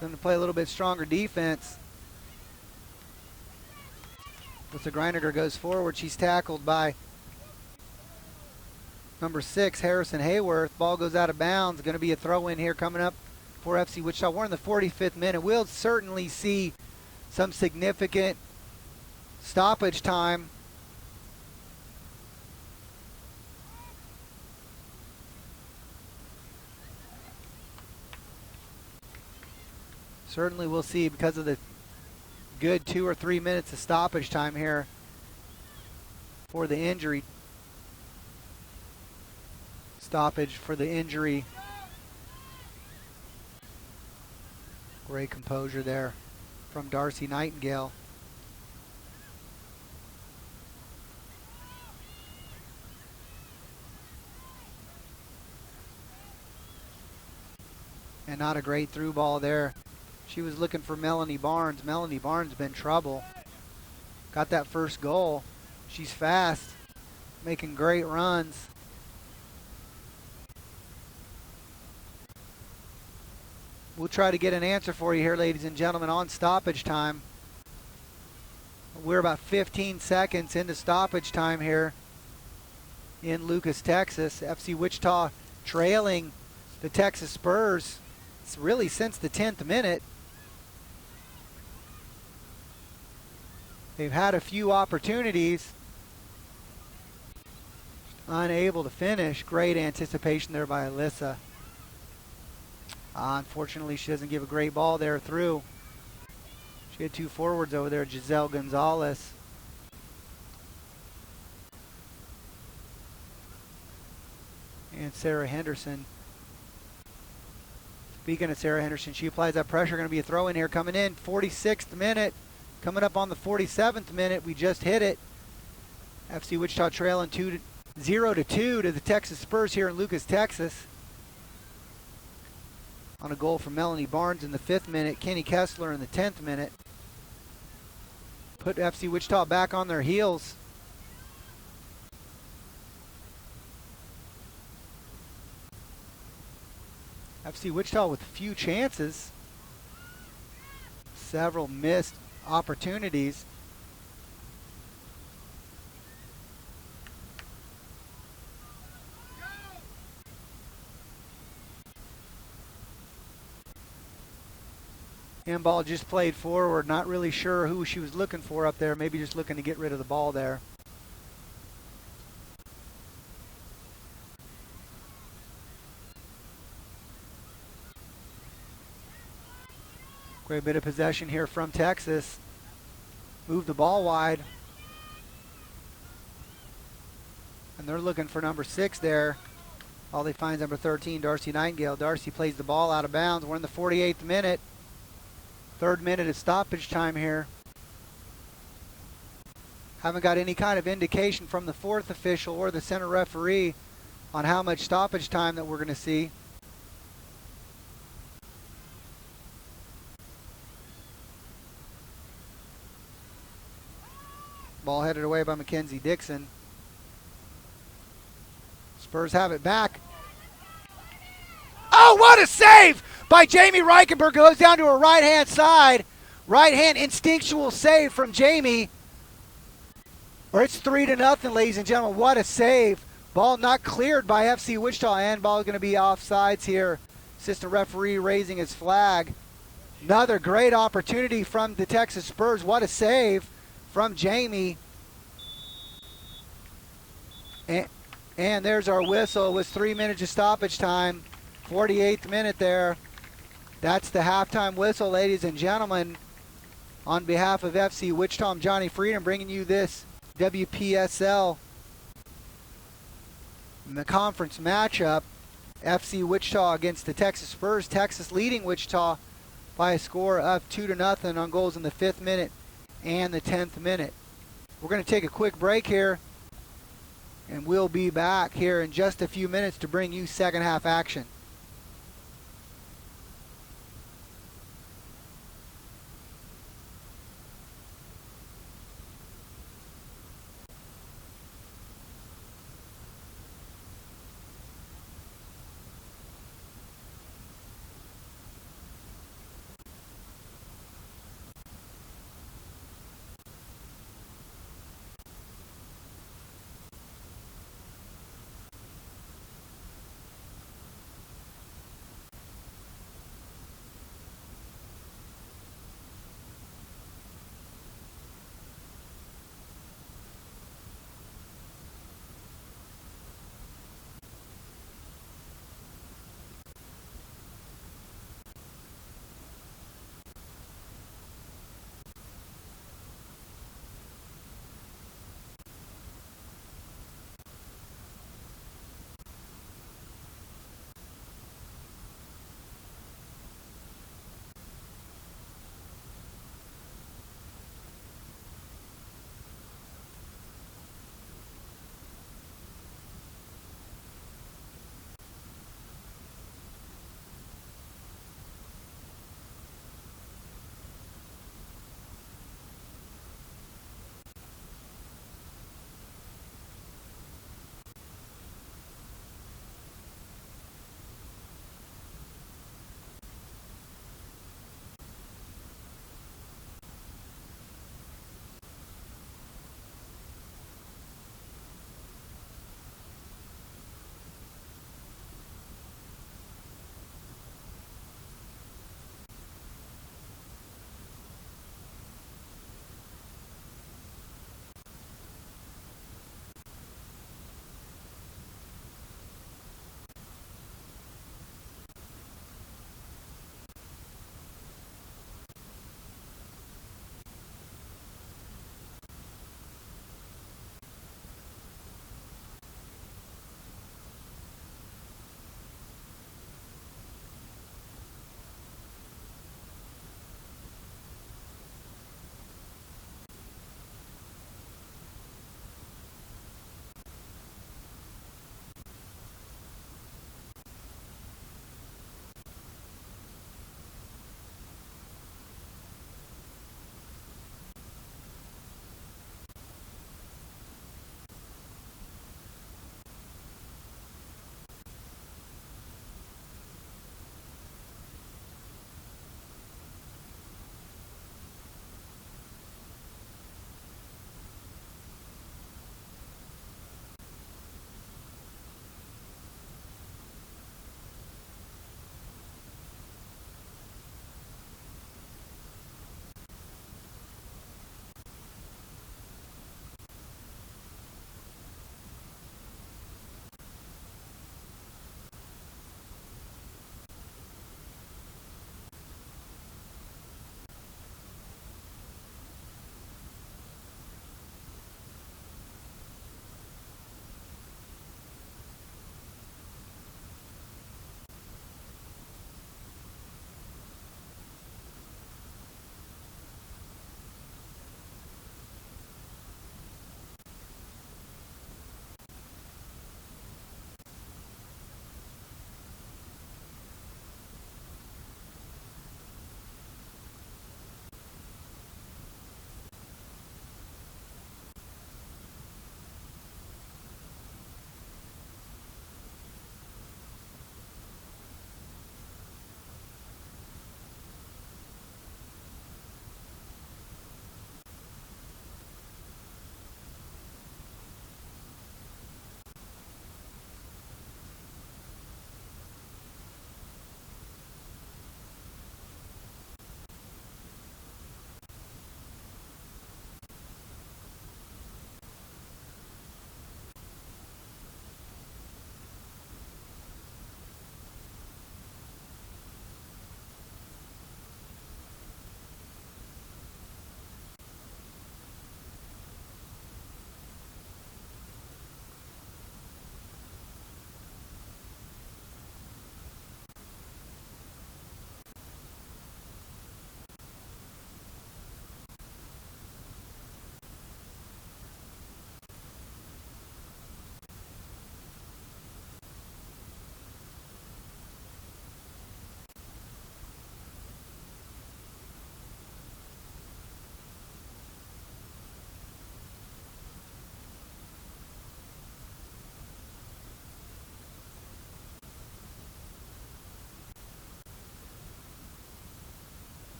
them to play a little bit stronger defense. But the Grinder goes forward. She's tackled by number 6, Harrison Hayworth. Ball goes out of bounds. Going to be a throw-in here coming up for FC Wichita. We're in the 45th minute. We'll certainly see some significant stoppage time. Certainly we'll see, because of the good 2 or 3 minutes of stoppage time here for the injury. Stoppage for the injury. Great composure there from Darcy Nightingale. And not a great through ball there. She was looking for Melanie Barnes. Melanie Barnes been trouble. Got that first goal. She's fast, making great runs. We'll try to get an answer for you here, ladies and gentlemen, on stoppage time. We're about 15 seconds into stoppage time here in Lucas, Texas. FC Wichita trailing the Texas Spurs. It's really since the 10th minute. They've had a few opportunities. Unable to finish. Great anticipation there by Alyssa. Unfortunately, she doesn't give a great ball there through. She had 2 forwards over there, Giselle Gonzalez. And Sarah Henderson. Speaking of Sarah Henderson, she applies that pressure. Going to be a throw in here coming in. 46th minute. Coming up on the 47th minute. We just hit it. FC Wichita trailing 0-2 to the Texas Spurs here in Lucas, Texas. On a goal from Melanie Barnes in the 5th minute. Kenny Kessler in the 10th minute. Put FC Wichita back on their heels. FC Wichita with a few chances. Several missed opportunities. Handball just played forward. Not really sure who she was looking for up there. Maybe just looking to get rid of the ball there. Great bit of possession here from Texas. Move the ball wide. And they're looking for number 6 there. All they find is number 13, Darcy Nightingale. Darcy plays the ball out of bounds. We're in the 48th minute. 3rd minute of stoppage time here. Haven't got any kind of indication from the 4th official or the center referee on how much stoppage time that we're going to see. Ball headed away by Mackenzie Dixon. Spurs have it back. Oh, what a save by Jamie Reichenberg. Goes down to her right-hand side. Right-hand instinctual save from Jamie. Or it's 3-0, ladies and gentlemen. What a save. Ball not cleared by FC Wichita. And ball is going to be offsides here. Assistant referee raising his flag. Another great opportunity from the Texas Spurs. What a save from Jamie. And there's our whistle. It was 3 minutes of stoppage time. 48th minute there. That's the halftime whistle, ladies and gentlemen. On behalf of FC Wichita, I'm Johnny Freedom bringing you this WPSL in the conference matchup. FC Wichita against the Texas Spurs. Texas leading Wichita by a score of 2-0 on goals in the 5th minute and the 10th minute. We're going to take a quick break here, and we'll be back here in just a few minutes to bring you second half action.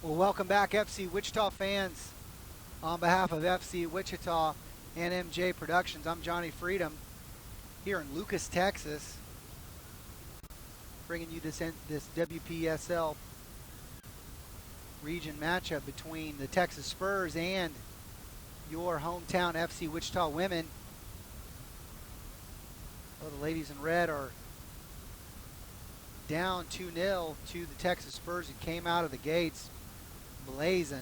Well, welcome back, FC Wichita fans. On behalf of FC Wichita and MJ Productions, I'm Johnny Freedom here in Lucas, Texas, bringing you this WPSL region matchup between the Texas Spurs and your hometown FC Wichita Women. Well, the ladies in red are down 2-0 to the Texas Spurs and came out of the gates blazing.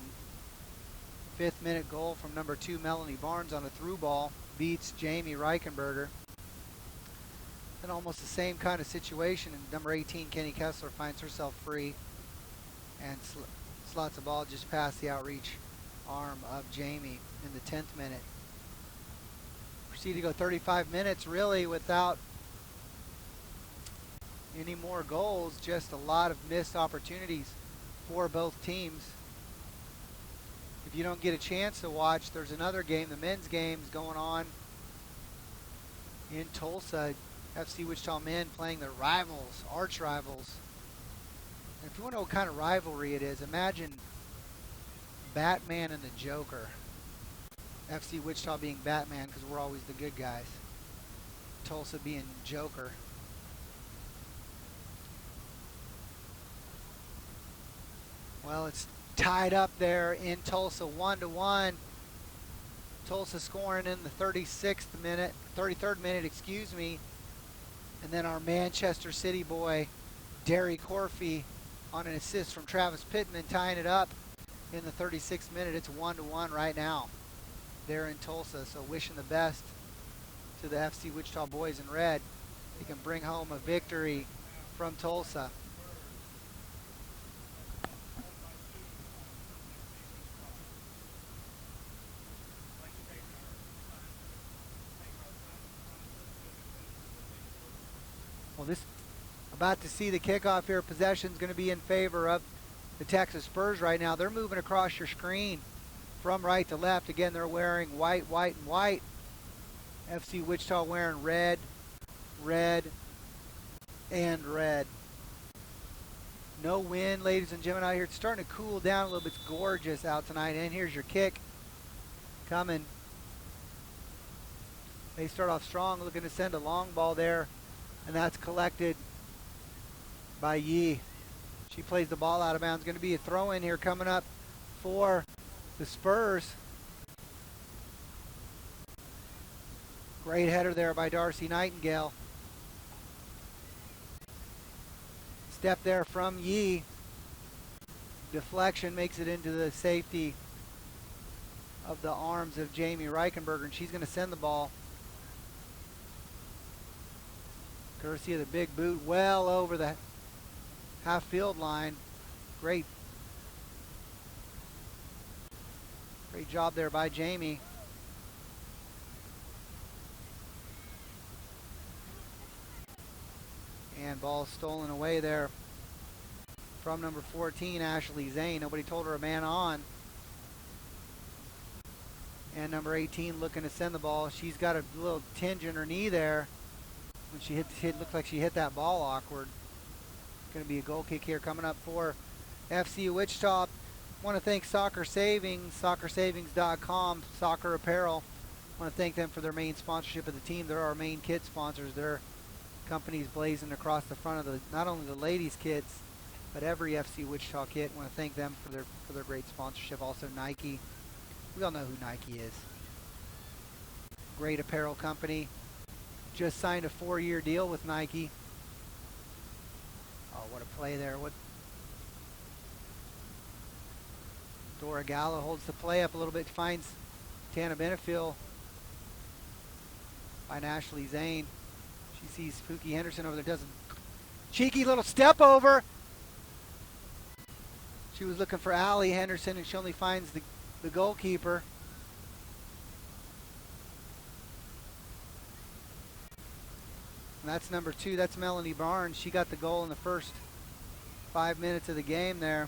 5th minute goal from number 2 Melanie Barnes on a through ball beats Jamie Reichenberger. And almost the same kind of situation, and number 18 Kenny Kessler finds herself free and slots the ball just past the outreach arm of Jamie in the 10th minute. Proceed to go 35 minutes really without any more goals, just a lot of missed opportunities for both teams. If you don't get a chance to watch, there's another game, the men's game is going on in Tulsa. FC Wichita men playing their rivals, arch rivals. And if you want to know what kind of rivalry it is, imagine Batman and the Joker. FC Wichita being Batman because we're always the good guys. Tulsa being Joker. Well, it's tied up there in Tulsa 1-1. Tulsa scoring in the 33rd minute, excuse me. And then our Manchester City boy, Derek Corfey, on an assist from Travis Pittman, tying it up in the 36th minute. It's 1-1 right now there in Tulsa. So wishing the best to the FC Wichita boys in red. They can bring home a victory from Tulsa. Well, this about to see the kickoff here. Possession is going to be in favor of the Texas Spurs right now. They're moving across your screen from right to left. Again, they're wearing white, white, and white. FC Wichita wearing red, red, and red. No wind, ladies and gentlemen, out here. It's starting to cool down a little bit. It's gorgeous out tonight. And here's your kick coming. They start off strong, looking to send a long ball there. And that's collected by Yee. She plays the ball out of bounds. Going to be a throw in here coming up for the Spurs. Great header there by Darcy Nightingale. Step there from Yee. Deflection makes it into the safety of the arms of Jamie Reichenberger, and she's going to send the ball, courtesy of the big boot, well over the half field line. Great job there by Jamie. And ball stolen away there from number 14, Ashley Zane. Nobody told her a man on. And number 18 looking to send the ball. She's got a little tinge in her knee there. When she hit, looked like she hit that ball awkward. Going to be a goal kick here coming up for FC Wichita. Want to thank Soccer Savings, soccersavings.com, soccer apparel. Want to thank them for their main sponsorship of the team. They're our main kit sponsors. Their company's blazing across the front of not only the ladies' kits, but every FC Wichita kit. Want to thank them for their great sponsorship. Also Nike. We all know who Nike is. Great apparel company. Just signed a 4-year deal with Nike. Oh, what a play there. Dora Gallo holds the play up a little bit, finds Tana Benefiel by Ashley Zane. She sees Pookie Henderson over there, does a cheeky little step over. She was looking for Allie Henderson, and she only finds the goalkeeper. And that's number 2. That's Melanie Barnes. She got the goal in the first 5 minutes of the game there.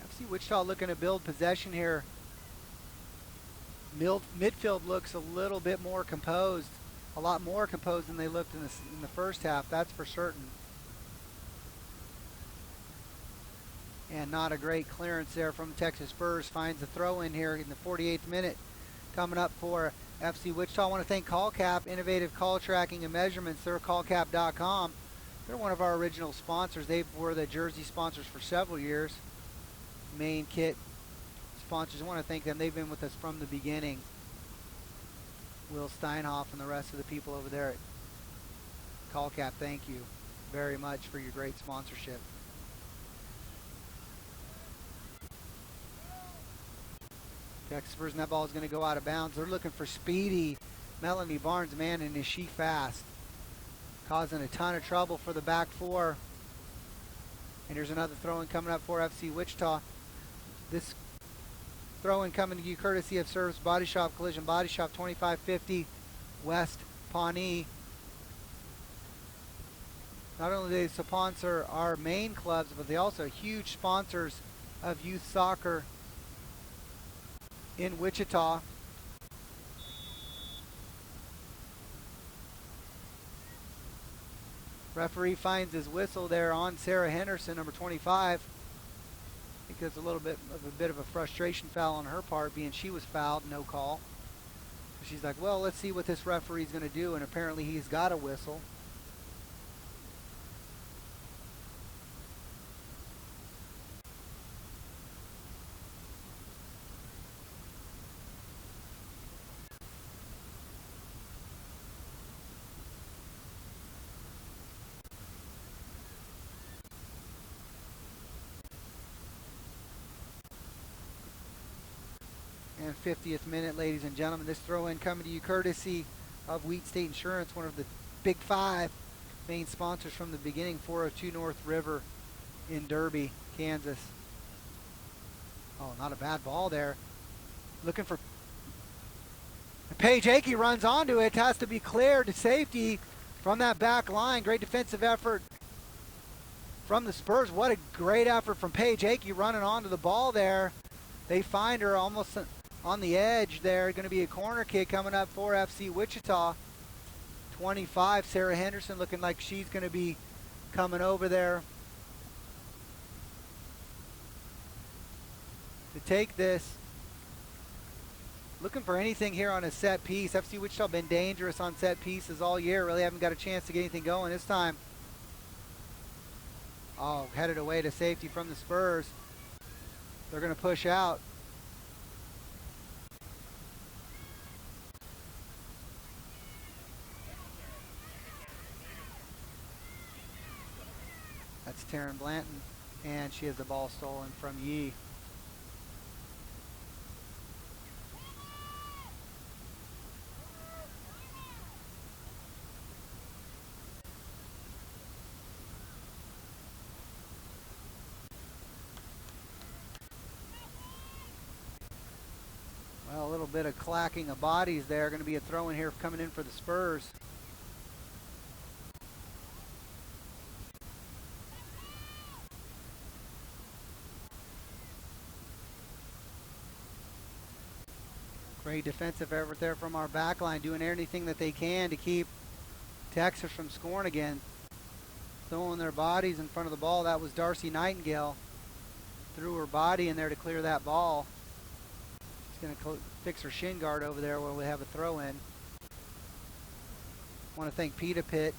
FC Wichita looking to build possession here. Midfield looks a little bit more composed. a lot more composed than they looked in the first half, that's for certain. And not a great clearance there from Texas Spurs. Finds a throw in here in the 48th minute coming up for FC Wichita. I want to thank CallCap, innovative call tracking and measurements. They're callcap.com. They're one of our original sponsors. They were the jersey sponsors for several years. Main kit sponsors. I want to thank them. They've been with us from the beginning. Will Steinhoff and the rest of the people over there at CallCap, thank you very much for your great sponsorship. Texas Spurs, and that ball is going to go out of bounds. They're looking for speedy Melanie Barnes, man, and is she fast. Causing a ton of trouble for the back four. And here's another throw-in coming up for FC Wichita. This throw-in coming to you courtesy of Service Body Shop, Collision Body Shop, 2550 West Pawnee. Not only do they sponsor our main clubs, but they also are huge sponsors of youth soccer in Wichita. Referee finds his whistle there on Sarah Henderson, number 25. I think there's a bit of a frustration foul on her part, being she was fouled, no call. She's like, well, let's see what this referee's going to do, and apparently he's got a whistle. And 50th minute, ladies and gentlemen. This throw-in coming to you courtesy of Wheat State Insurance, one of the Big Five main sponsors from the beginning, 402 North River in Derby, Kansas. Oh, not a bad ball there. Looking for... Paige Akey runs onto it. Has to be cleared to safety from that back line. Great defensive effort from the Spurs. What a great effort from Paige Akey running onto the ball there. They find her almost on the edge there. Going to be a corner kick coming up for FC Wichita. 25, Sarah Henderson, looking like she's going to be coming over there to take this. Looking for anything here on a set piece. FC Wichita been dangerous on set pieces all year. Really haven't got a chance to get anything going this time. Oh, headed away to safety from the Spurs. They're going to push out. That's Taryn Blanton, and she has the ball stolen from Yee. Well, a little bit of clacking of bodies there. Going to be a throw in here coming in for the Spurs. Great defensive effort there from our back line, doing anything that they can to keep Texas from scoring again. Throwing their bodies in front of the ball. That was Darcy Nightingale. Threw her body in there to clear that ball. She's going to fix her shin guard over there where we have a throw in. Want to thank Pita Pit.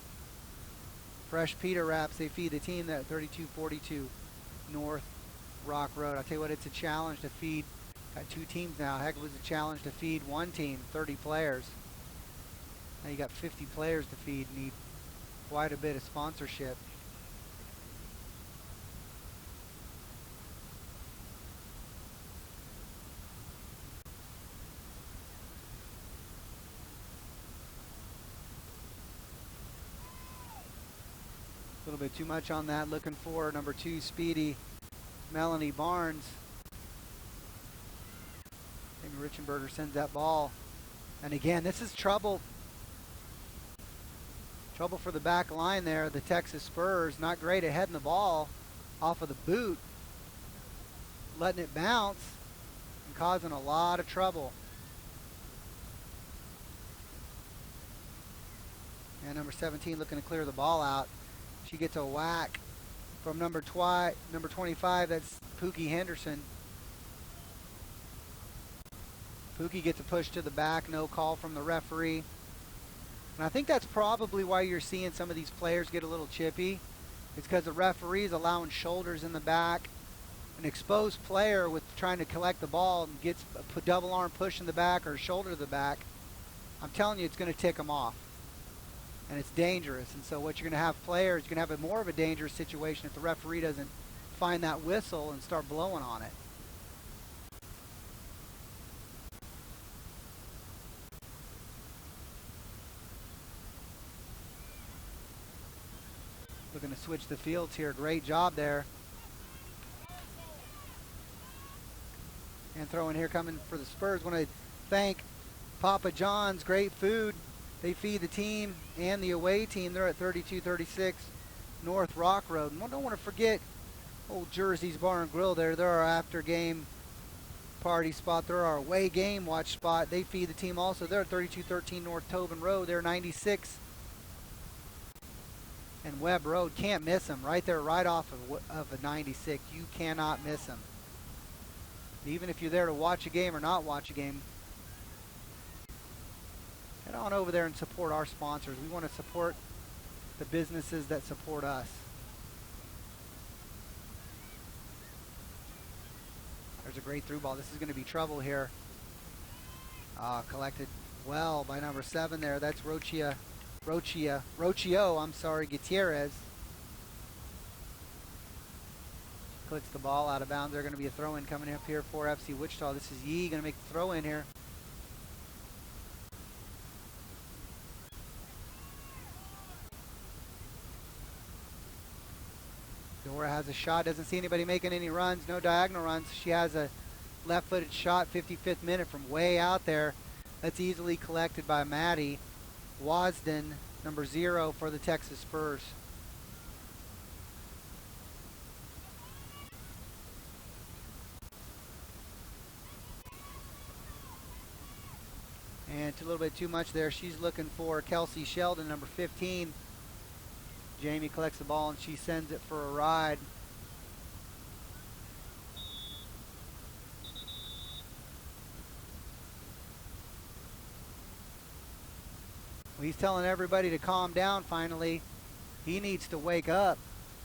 Fresh pita wraps. They feed the team at 3242 North Rock Road. I'll tell you what, it's a challenge to feed. Got two teams now. Heck, it was a challenge to feed one team, 30 players. Now you got 50 players to feed. Need quite a bit of sponsorship. A little bit too much on that. Looking for number 2, speedy Melanie Barnes. Amy Reichenberg sends that ball. And again, this is trouble. Trouble for the back line there. The Texas Spurs, not great at heading the ball off of the boot. Letting it bounce and causing a lot of trouble. And number 17 looking to clear the ball out. She gets a whack from number 25. That's Pookie Henderson. Pookie gets a push to the back. No call from the referee. And I think that's probably why you're seeing some of these players get a little chippy. It's because the referee's allowing shoulders in the back. An exposed player with trying to collect the ball and gets a double arm push in the back or shoulder to the back. I'm telling you, it's going to tick them off. And it's dangerous. And so what you're going to have players, you're going to have more of a dangerous situation if the referee doesn't find that whistle and start blowing on it. Looking to switch the fields here. Great job there. And throwing here coming for the Spurs. Want to thank Papa John's. Great food. They feed the team and the away team. They're at 3236 North Rock Road. And I don't want to forget Old Jersey's Bar and Grill there. They're our after game party spot. They're our away game watch spot. They feed the team also. They're at 3213 North Tobin Road. They're 96 and Webb Road. Can't miss them. Right there, right off of a 96. You cannot miss them. Even if you're there to watch a game or not watch a game, head on over there and support our sponsors. We want to support the businesses that support us. There's a great through ball. This is going to be trouble here. Collected well by number 7 there. That's Rocio, Gutierrez. Clicks the ball out of bounds. They're going to be a throw-in coming up here for FC Wichita. This is Yee going to make the throw-in here. Dora has a shot. Doesn't see anybody making any runs. No diagonal runs. She has a left-footed shot, 55th minute from way out there. That's easily collected by Maddie Wasden, number 0 for the Texas Spurs. And a little bit too much there. She's looking for Kelsey Sheldon, number 15. Jamie collects the ball and she sends it for a ride. Well, he's telling everybody to calm down finally. He needs to wake up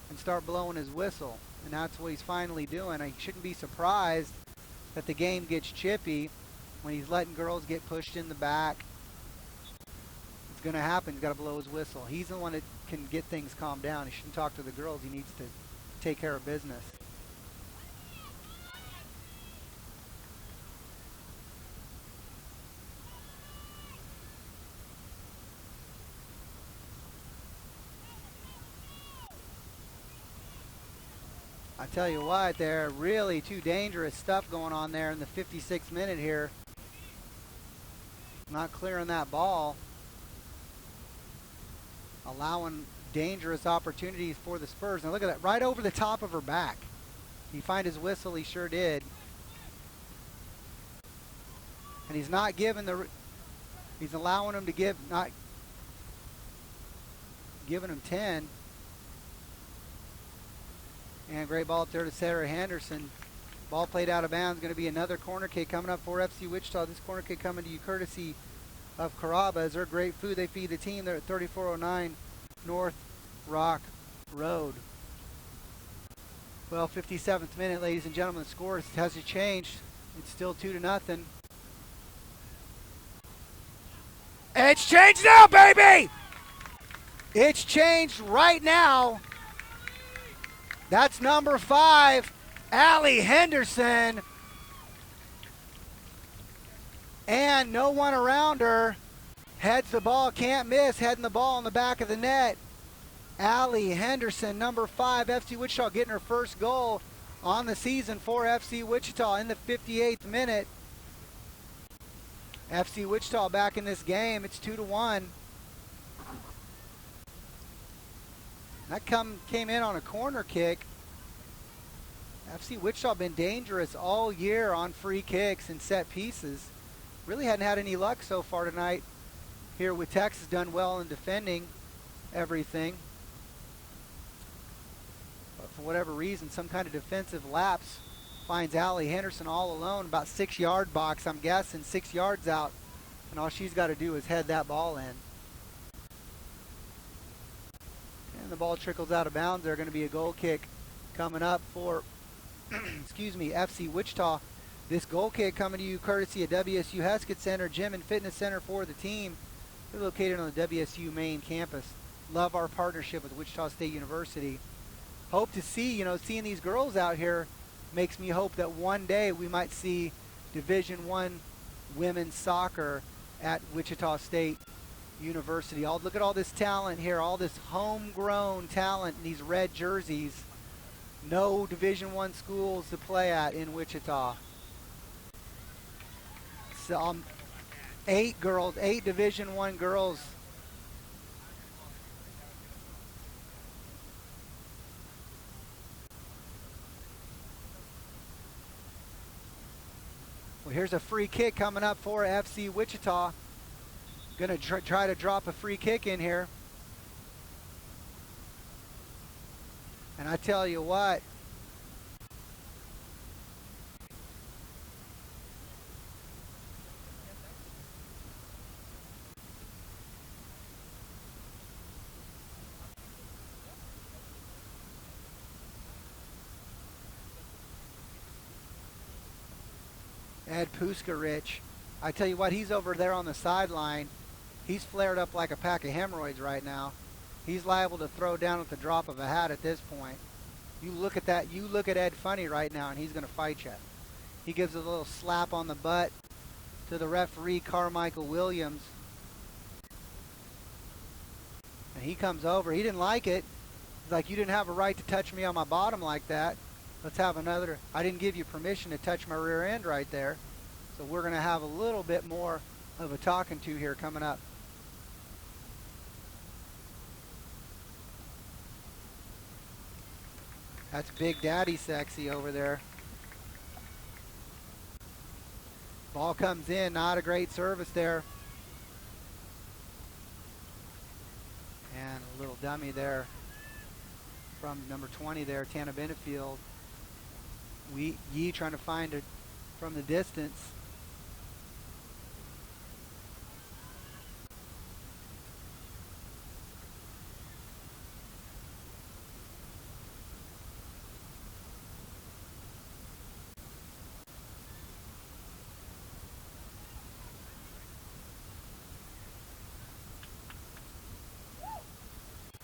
and start blowing his whistle. And that's what he's finally doing. I shouldn't be surprised that the game gets chippy when he's letting girls get pushed in the back. It's going to happen. He's got to blow his whistle. He's the one that can get things calmed down. He shouldn't talk to the girls. He needs to take care of business. I tell you what, there really too dangerous stuff going on there in the 56th minute here. Not clearing that ball. Allowing dangerous opportunities for the Spurs. Now look at that, right over the top of her back. He find his whistle, he sure did. And he's not giving he's allowing him to give, not giving him 10. And great ball up there to Sarah Henderson. Ball played out of bounds. Going to be another corner kick coming up for FC Wichita. This corner kick coming to you courtesy of Carrabba's. They're great food. They feed the team. They're at 3409 North Rock Road. Well, 57th minute, ladies and gentlemen. The score hasn't changed. It's still 2-0. It's changed now, baby! It's changed right now. That's number 5, Allie Henderson. And no one around her. Heads the ball, can't miss, heading the ball in the back of the net. Allie Henderson, number 5, FC Wichita, getting her first goal on the season for FC Wichita in the 58th minute. FC Wichita back in this game. It's 2-1. That came in on a corner kick. FC Wichita been dangerous all year on free kicks and set pieces. Really hadn't had any luck so far tonight here with Texas, done well in defending everything. But for whatever reason, some kind of defensive lapse finds Allie Henderson all alone, about 6-yard box, I'm guessing, 6 yards out. And all she's got to do is head that ball in. And the ball trickles out of bounds. There's going to be a goal kick coming up for, excuse me, FC Wichita. This goal kick coming to you courtesy of WSU Heskett Center, Gym and Fitness Center for the team. They're located on the WSU main campus. Love our partnership with Wichita State University. Hope to see, seeing these girls out here makes me hope that one day we might see Division I women's soccer at Wichita State University. Look at all this talent here, all this homegrown talent in these red jerseys. No Division I schools to play at in Wichita. So, 8 Division I girls. Well, here's a free kick coming up for FC Wichita. Going to try to drop a free kick in here. And I tell you what, Ed Puskarich, I tell you what, he's over there on the sideline. He's flared up like a pack of hemorrhoids right now. He's liable to throw down at the drop of a hat at this point. You look at that. You look at Ed Funny right now, and he's going to fight you. He gives a little slap on the butt to the referee, Carmichael Williams. And he comes over. He didn't like it. He's like, you didn't have a right to touch me on my bottom like that. Let's have another. I didn't give you permission to touch my rear end right there. So we're going to have a little bit more of a talking to here coming up. That's Big Daddy Sexy over there. Ball comes in, not a great service there. And a little dummy there from number 20 there, Tana Benefiel. Yee trying to find it from the distance.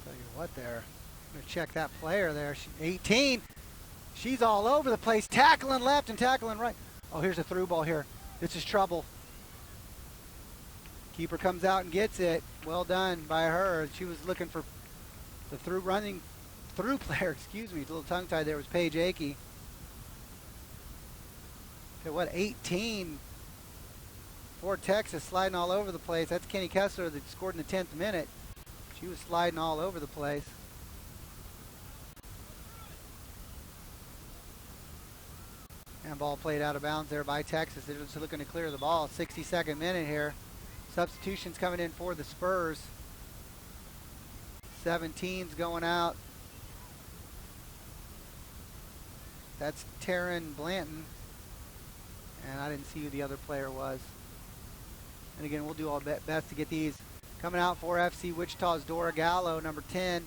Tell you what there. I'm gonna check that player there. 18. She's all over the place, tackling left and tackling right. Oh, here's a through ball here. This is trouble. Keeper comes out and gets it. Well done by her. She was looking for the running through player, excuse me. A little tongue-tied there was Paige Akey. Okay, what, 18 for Texas, sliding all over the place. That's Kenny Kessler that scored in the 10th minute. She was sliding all over the place. And ball played out of bounds there by Texas. They're just looking to clear the ball. 62nd minute here. Substitutions coming in for the Spurs. 17's going out. That's Taryn Blanton. And I didn't see who the other player was. And again, we'll do our best to get these. Coming out for FC Wichita's Dora Gallo, number 10.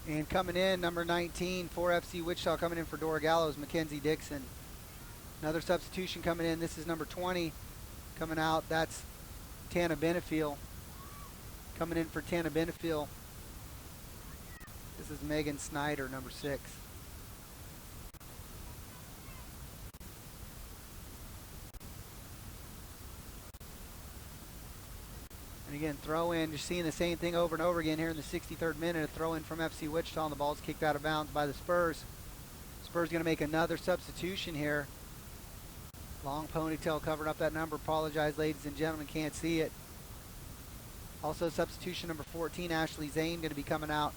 And coming in, number 19 for FC Wichita, coming in for Dora Gallows, Mackenzie Dixon. Another substitution coming in. This is number 20 coming out. That's Tana Benefiel. Coming in for Tana Benefiel. This is Megan Schneider, number 6. And again, throw in, just seeing the same thing over and over again here in the 63rd minute. A throw in from FC Wichita, and the ball's kicked out of bounds by the Spurs. Spurs going to make another substitution here. Long ponytail covering up that number. Apologize, ladies and gentlemen, can't see it. Also substitution number 14, Ashley Zane, going to be coming out.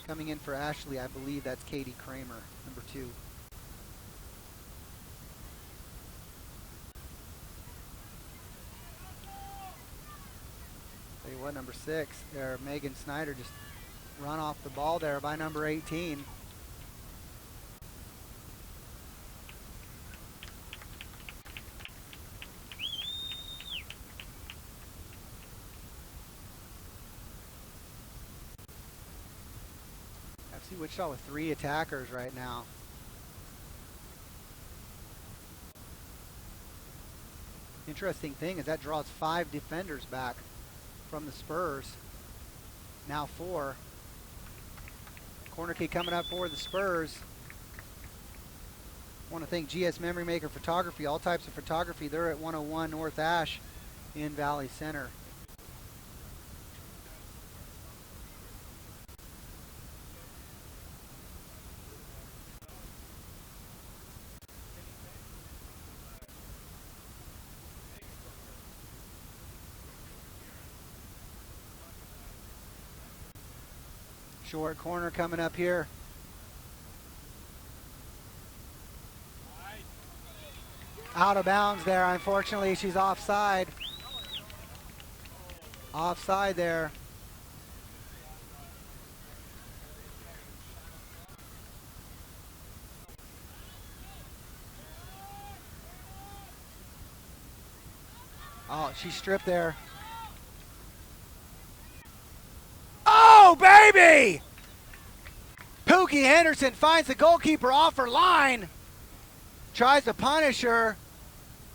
Coming in for Ashley, I believe that's Katie Kramer, number 2. Tell you what, number 6 there, Megan Schneider, just run off the ball there by number 18. FC Wichita with 3 attackers right now. Interesting thing is that draws 5 defenders back from the Spurs. Now 4. Corner kick coming up for the Spurs. I want to thank GS Memory Maker Photography, all types of photography. They're at 101 North Ash in Valley Center. Short corner coming up here. Out of bounds there. Unfortunately, she's offside. Offside there. Oh, she stripped there. Oh, baby! Pookie Henderson finds the goalkeeper off her line. Tries to punish her.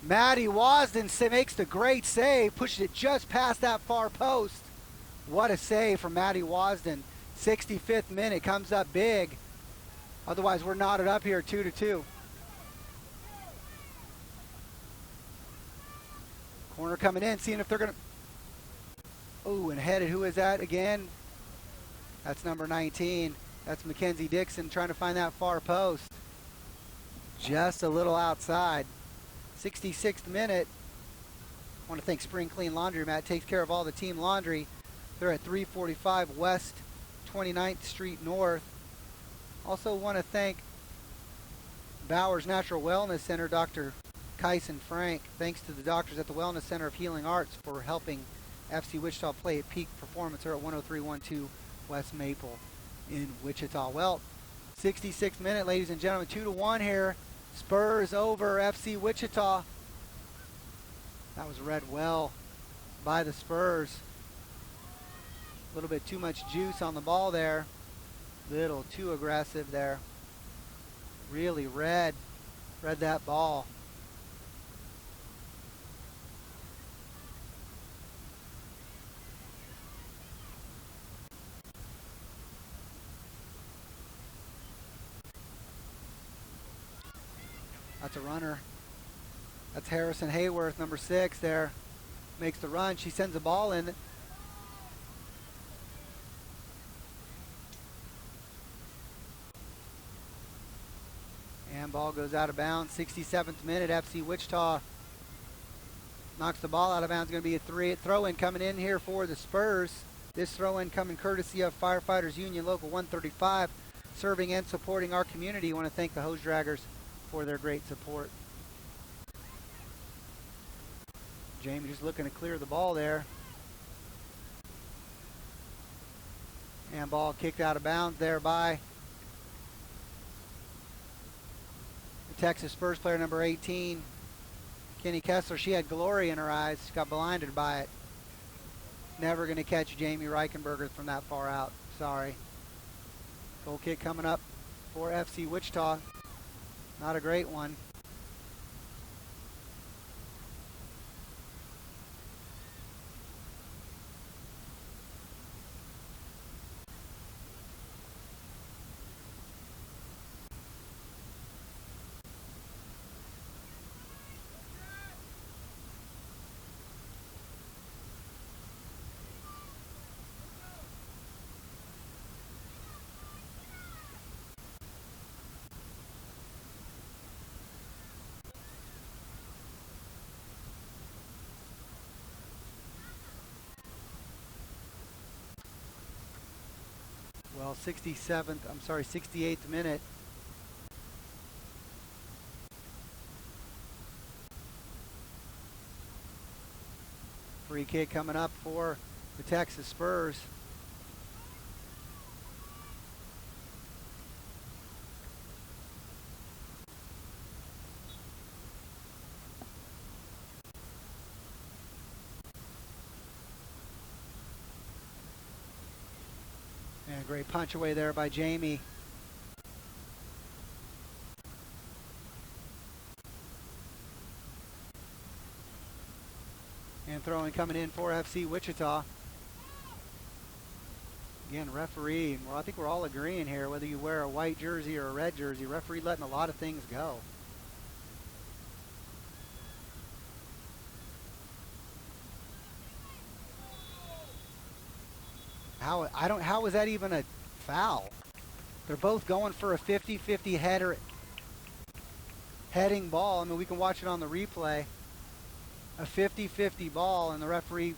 Maddie Wasden makes the great save. Pushes it just past that far post. What a save from Maddie Wasden. 65th minute, comes up big. Otherwise, we're knotted up here 2-2. Corner coming in, seeing if they're going to... Oh, and headed, who is that again? That's number 19. That's Mackenzie Dixon trying to find that far post. Just a little outside. 66th minute. I want to thank Spring Clean Laundromat. Takes care of all the team laundry. They're at 345 West 29th Street North. Also want to thank Bowers Natural Wellness Center, Dr. Kyson Frank. Thanks to the doctors at the Wellness Center of Healing Arts for helping FC Wichita play at peak performance. They're at 10312 West Maple in Wichita. Well, 66th minute, ladies and gentlemen, 2-1 here. Spurs over FC Wichita. That was read well by the Spurs. A little bit too much juice on the ball there. Little too aggressive there. Really read that ball. That's a runner. That's Harrison Hayworth, number 6 there. Makes the run. She sends the ball in. And ball goes out of bounds. 67th minute, FC Wichita knocks the ball out of bounds. Going to be a throw-in coming in here for the Spurs. This throw-in coming courtesy of Firefighters Union Local 135, serving and supporting our community. I want to thank the Hose Draggers for their great support. Jamie just looking to clear the ball there. And ball kicked out of bounds there by the Texas Spurs player number 18, Kenny Kessler. She had glory in her eyes. She got blinded by it. Never going to catch Jamie Reichenberg from that far out. Sorry. Goal kick coming up for FC Wichita. Not a great one. Well, 68th minute. Free kick coming up for the Texas Spurs. And a great punch away there by Jamie. And throwing coming in for FC Wichita. Again, referee, well, I think we're all agreeing here, whether you wear a white jersey or a red jersey, referee letting a lot of things go. How was that even a foul? They're both going for a 50-50 heading ball. I mean, we can watch it on the replay. A 50-50 ball, and the referee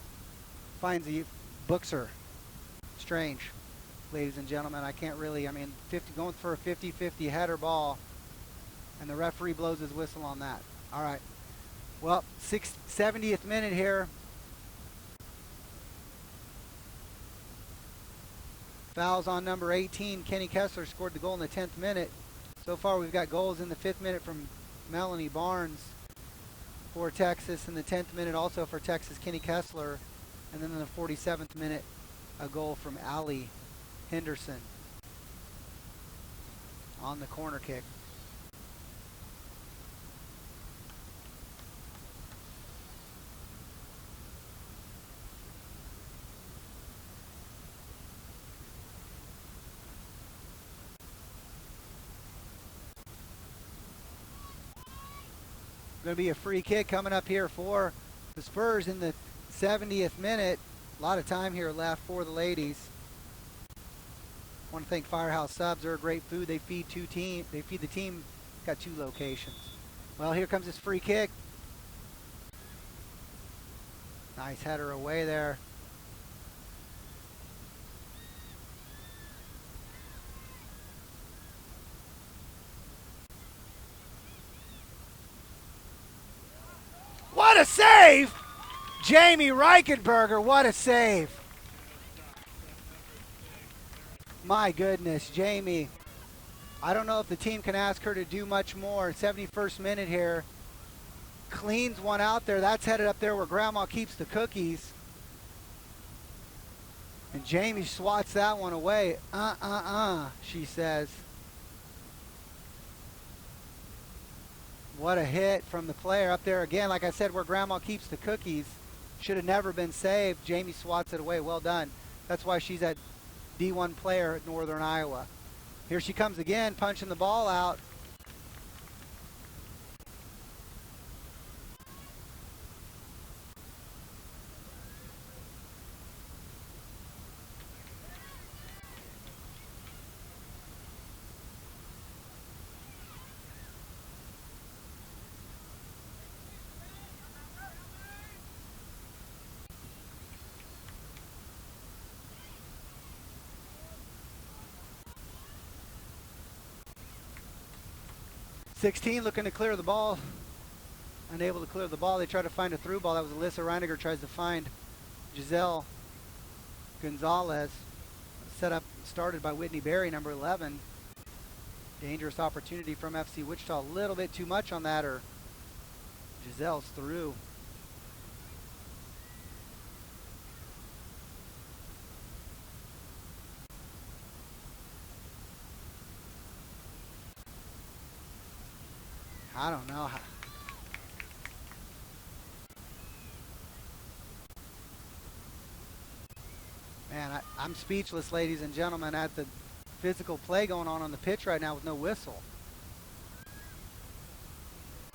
finds the books her. Strange, ladies and gentlemen. I can't really, going for a 50-50 header ball, and the referee blows his whistle on that. All right. Well, 70th minute here. Fouls on number 18. Kenny Kessler scored the goal in the 10th minute. So far, we've got goals in the 5th minute from Melanie Barnes for Texas. In the 10th minute, also for Texas, Kenny Kessler. And then in the 47th minute, a goal from Allie Henderson on the corner kick. Going to be a free kick coming up here for the Spurs in the 70th minute. A lot of time here left for the ladies. I want to thank Firehouse Subs. They're a great food. They feed the team. Got 2 locations. Well, here comes this free kick. Nice header away there. What a save! Jamie Reichenberg, what a save. My goodness, Jamie. I don't know if the team can ask her to do much more. 71st minute here. Cleans one out there. That's headed up there where Grandma keeps the cookies. And Jamie swats that one away. She says. What a hit from the player up there again. Like I said, where Grandma keeps the cookies. Should have never been saved. Jamie swats it away. Well done. That's why she's that D1 player at Northern Iowa. Here she comes again, punching the ball out. .16 looking to clear the ball. Unable to clear the ball. They try to find a through ball. That was Alyssa Reiniger tries to find Giselle Gonzalez. Started by Whitney Berry, number 11. Dangerous opportunity from FC Wichita. A little bit too much on that, or Giselle's through. I don't know. Man, I'm speechless, ladies and gentlemen, at the physical play going on the pitch right now with no whistle.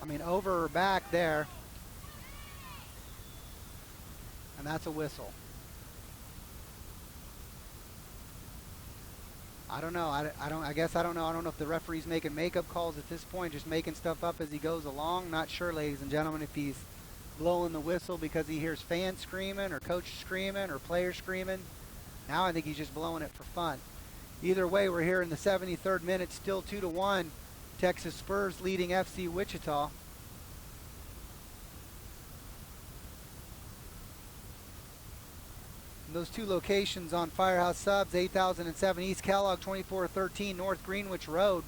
I mean, over or back there. And that's a whistle. I don't know. I guess I don't know. I don't know if the referee's making makeup calls at this point, just making stuff up as he goes along. Not sure, ladies and gentlemen, if he's blowing the whistle because he hears fans screaming or coach screaming or players screaming. Now I think he's just blowing it for fun. Either way, we're here in the 73rd minute, still 2-1. Texas Spurs leading FC Wichita. And those two locations on Firehouse Subs, 8007 East Kellogg, 2413 North Greenwich Road.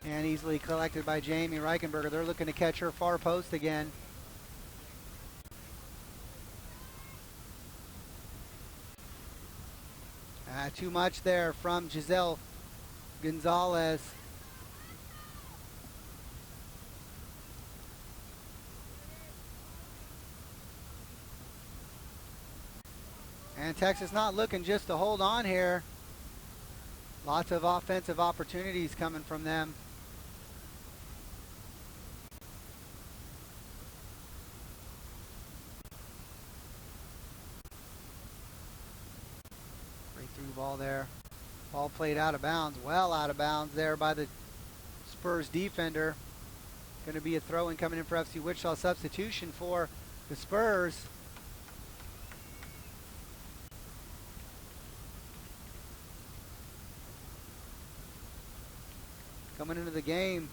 And easily collected by Jamie Reichenberg. They're looking to catch her far post again. Too much there from Giselle Gonzalez. And Texas not looking just to hold on here. Lots of offensive opportunities coming from them. Ball there. Ball played out of bounds. Well out of bounds there by the Spurs defender. Going to be a throw-in coming in for FC Wichita. Substitution for the Spurs. Coming into the game,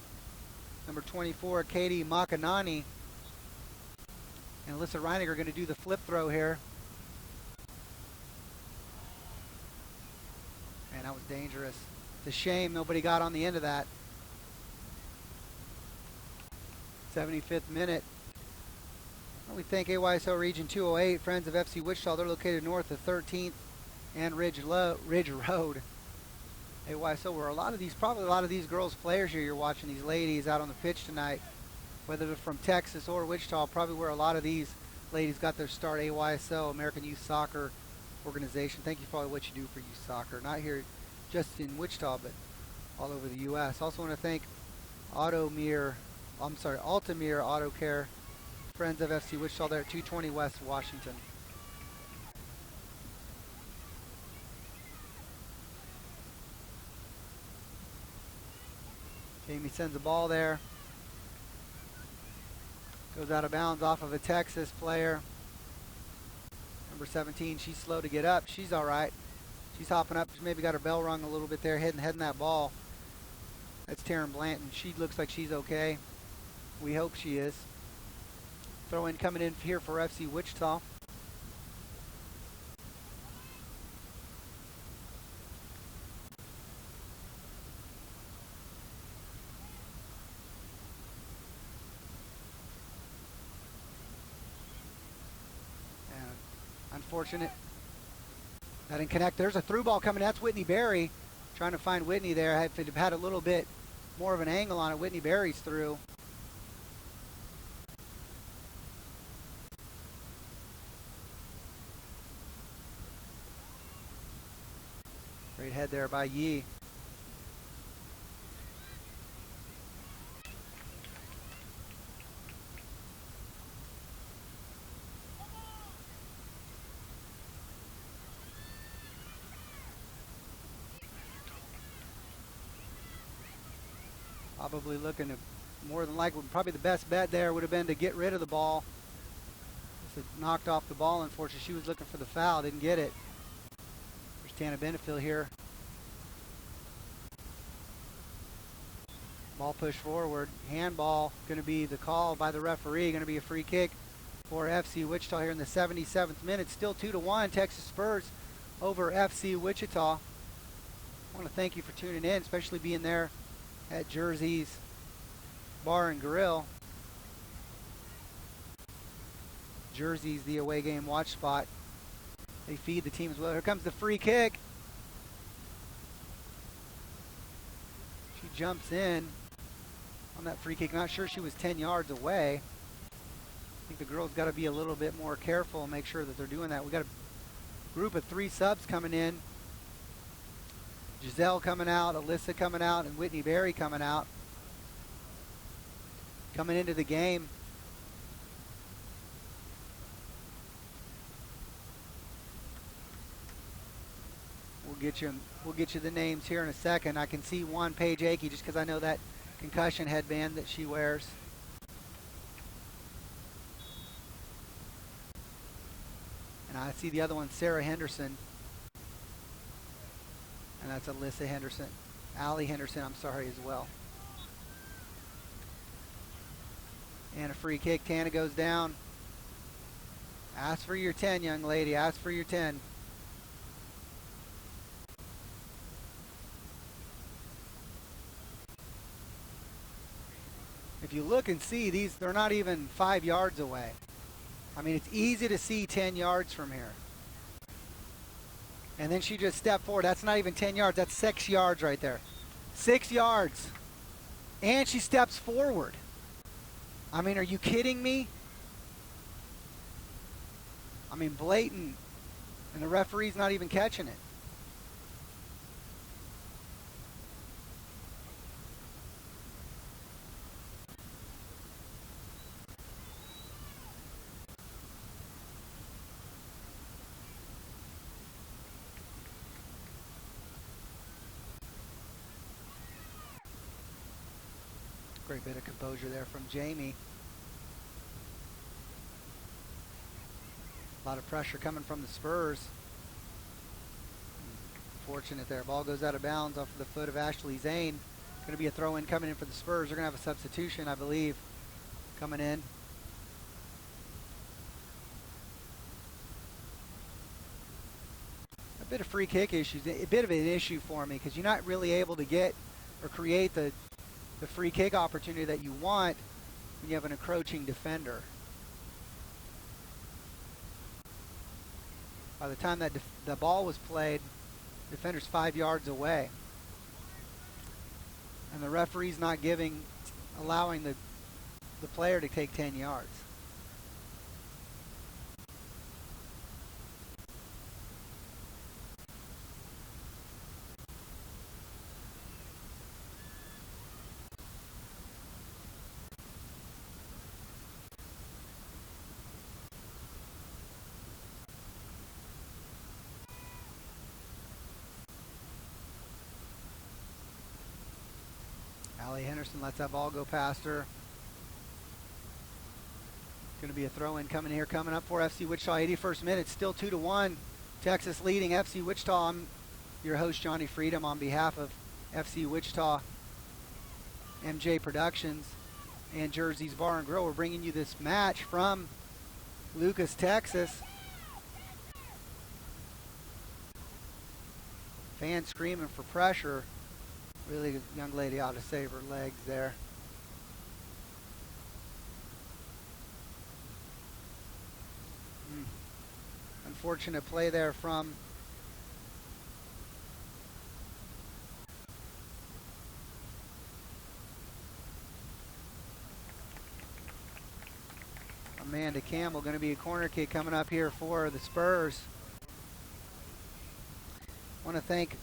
number 24, Kellie Machado. And Alyssa Reiniger going to do the flip throw here. And that was dangerous. It's a shame nobody got on the end of that. 75th minute. Well, we thank AYSO Region 208, Friends of FC Wichita. They're located north of 13th and Ridge Road. AYSO, where probably a lot of these girls players here you're watching, these ladies out on the pitch tonight, whether they're from Texas or Wichita, probably where a lot of these ladies got their start. AYSO, American Youth Soccer Organization. Thank you for all what you do for youth soccer, not here just in Wichita, but all over the U.S. Also want to thank Altamir Auto Care, Friends of FC Wichita, there at 220 West Washington. Jamie sends the ball there. Goes out of bounds off of a Texas player. Number 17, she's slow to get up. She's all right. She's hopping up. She maybe got her bell rung a little bit there, heading that ball. That's Taryn Blanton. She looks like she's okay. We hope she is. Throw in coming in here for FC Wichita. Unfortunate. That didn't connect. There's a through ball coming. That's Whitney Berry. Trying to find Whitney there. If it had had a little bit more of an angle on it, Whitney Berry's through. Great head there by Yee. Probably looking to, more than likely, probably the best bet there would have been to get rid of the ball. Just knocked off the ball, unfortunately. She was looking for the foul, didn't get it. There's Tana Benefiel here. Ball push forward. Handball going to be the call by the referee. Going to be a free kick for FC Wichita here in the 77th minute. Still 2-1. Texas Spurs over FC Wichita. I want to thank you for tuning in, especially being there at Jersey's Bar and Grill. Jersey's the away game watch spot. They feed the team as well. Here comes the free kick. She jumps in on that free kick. Not sure she was 10 yards away. I think the girls got to be a little bit more careful and make sure that they're doing that. We got a group of 3 subs coming in. Giselle coming out, Alyssa coming out, and Whitney Berry coming out. Coming into the game. We'll get you the names here in a second. I can see one, Paige Akey, just because I know that concussion headband that she wears. And I see the other one, Sarah Henderson. And that's Alyssa Henderson. Allie Henderson, I'm sorry, as well. And a free kick. Tana goes down. Ask for your 10, young lady. Ask for your 10. If you look and see, they're not even 5 yards away. I mean, it's easy to see 10 yards from here. And then she just stepped forward. That's not even 10 yards. That's 6 yards right there. 6 yards. And she steps forward. I mean, are you kidding me? I mean, blatant. And the referee's not even catching it. Great bit of composure there from Jamie. A lot of pressure coming from the Spurs. Fortunate there. Ball goes out of bounds off of the foot of Ashley Zane. Going to be a throw-in coming in for the Spurs. They're going to have a substitution, I believe, coming in. A bit of free kick issues. A bit of an issue for me because you're not really able to get or create the free kick opportunity that you want when you have an encroaching defender. By the time that the ball was played, the defender's 5 yards away. And the referee's not allowing the player to take 10 yards. Allie Henderson lets that ball go past her. Going to be a throw-in coming up for FC Wichita. 81st minute, still 2-1. Texas leading FC Wichita. I'm your host, Johnny Freedom, on behalf of FC Wichita, MJ Productions, and Jersey's Bar and Grill. We're bringing you this match from Lucas, Texas. Fans screaming for pressure. Really, the young lady ought to save her legs there. Unfortunate play there from Amanda Campbell. Going to be a corner kick coming up here for the Spurs. Want to thank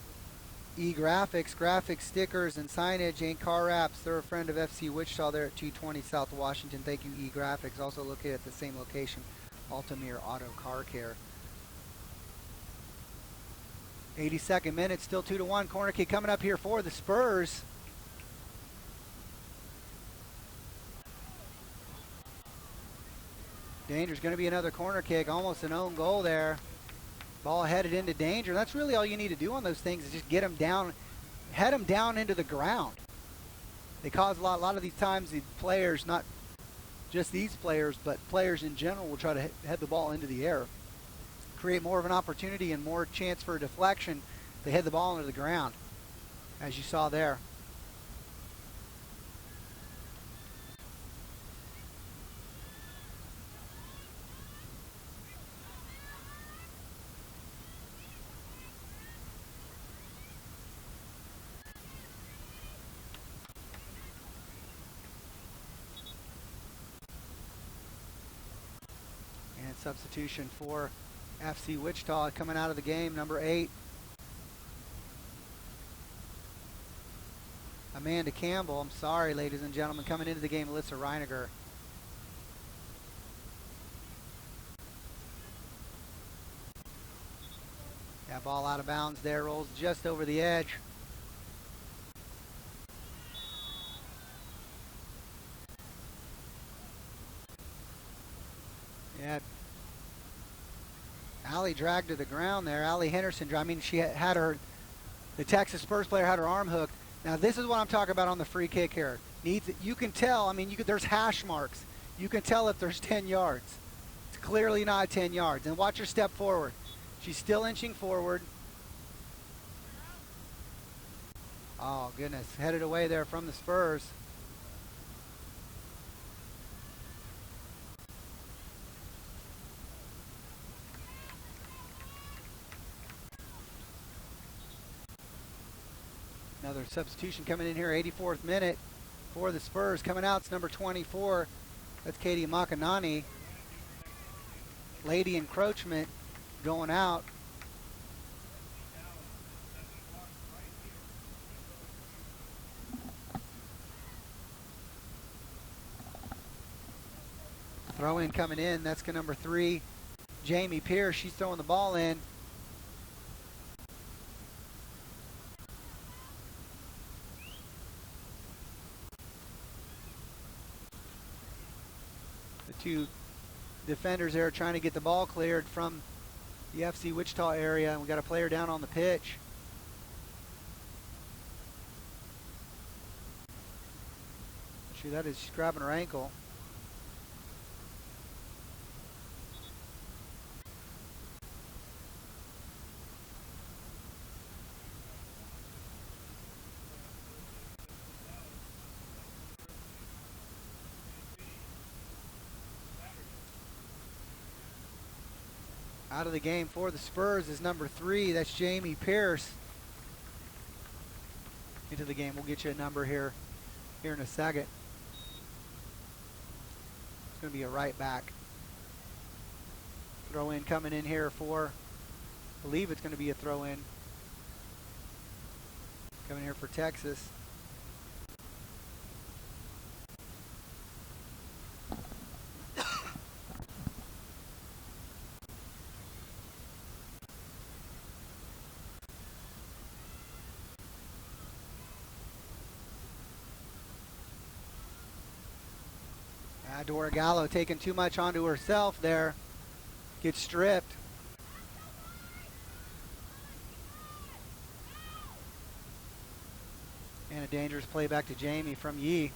E-Graphics, graphics, stickers, and signage, and car wraps. They're a friend of FC Wichita there at 220 South Washington. Thank you, E-Graphics. Also located at the same location, Altamir Auto Car Care. 82nd minute, still 2-1. Corner kick coming up here for the Spurs. Danger's going to be another corner kick, almost an own goal there. Ball headed into danger. That's really all you need to do on those things is just get them down, head them down into the ground. They cause a lot of these times the players, not just these players, but players in general will try to head the ball into the air. Create more of an opportunity and more chance for a deflection. They head the ball into the ground, as you saw there. And substitution for FC Wichita coming out of the game, number 8. Amanda Campbell, I'm sorry, ladies and gentlemen, coming into the game, Alyssa Reichenberg. That ball out of bounds there, rolls just over the edge. Yeah. Allie dragged to the ground there. Allie Henderson, I mean, she had her, the Texas Spurs player had her arm hooked. Now this is what I'm talking about on the free kick here. You can tell, I mean, there's hash marks. You can tell if there's 10 yards. It's clearly not 10 yards. And watch her step forward. She's still inching forward. Oh, goodness. Headed away there from the Spurs. Another substitution coming in here, 84th minute for the Spurs. Coming out, it's number 24. That's Kellie Machado. Lady encroachment going out. Throw in coming in. That's number 3, Jamie Pears. She's throwing the ball in. Two defenders there trying to get the ball cleared from the FC Wichita area, and we got a player down on the pitch. Actually, that is, she's grabbing her ankle. Out of the game for the Spurs is number 3. That's Jamie Pears. Into the game. We'll get you a number here in a second. It's going to be a right back. Throw in coming in here for, I believe it's going to be a throw in. Coming here for Texas. Dora Gallo taking too much onto herself there. Gets stripped. And a dangerous play back to Jamie from Yee.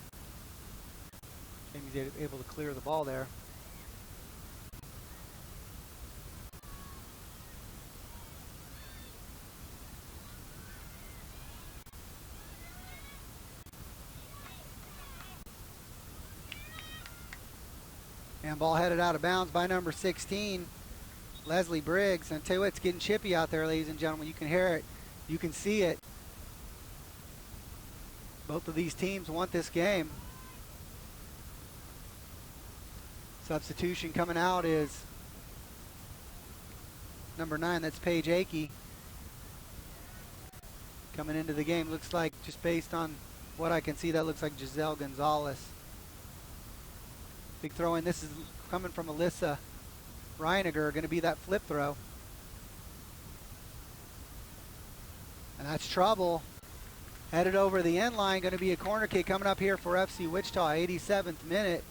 Jamie's able to clear the ball there. And ball headed out of bounds by number 16, Leslie Briggs. And I tell you what, it's getting chippy out there, ladies and gentlemen. You can hear it. You can see it. Both of these teams want this game. Substitution coming out is number 9. That's Paige Akey. Coming into the game, looks like, just based on what I can see, that looks like Giselle Gonzalez. Big throw in. This is coming from Alyssa Reichenberg, going to be that flip throw. And that's trouble. Headed over the end line, going to be a corner kick coming up here for FC Wichita, 87th minute.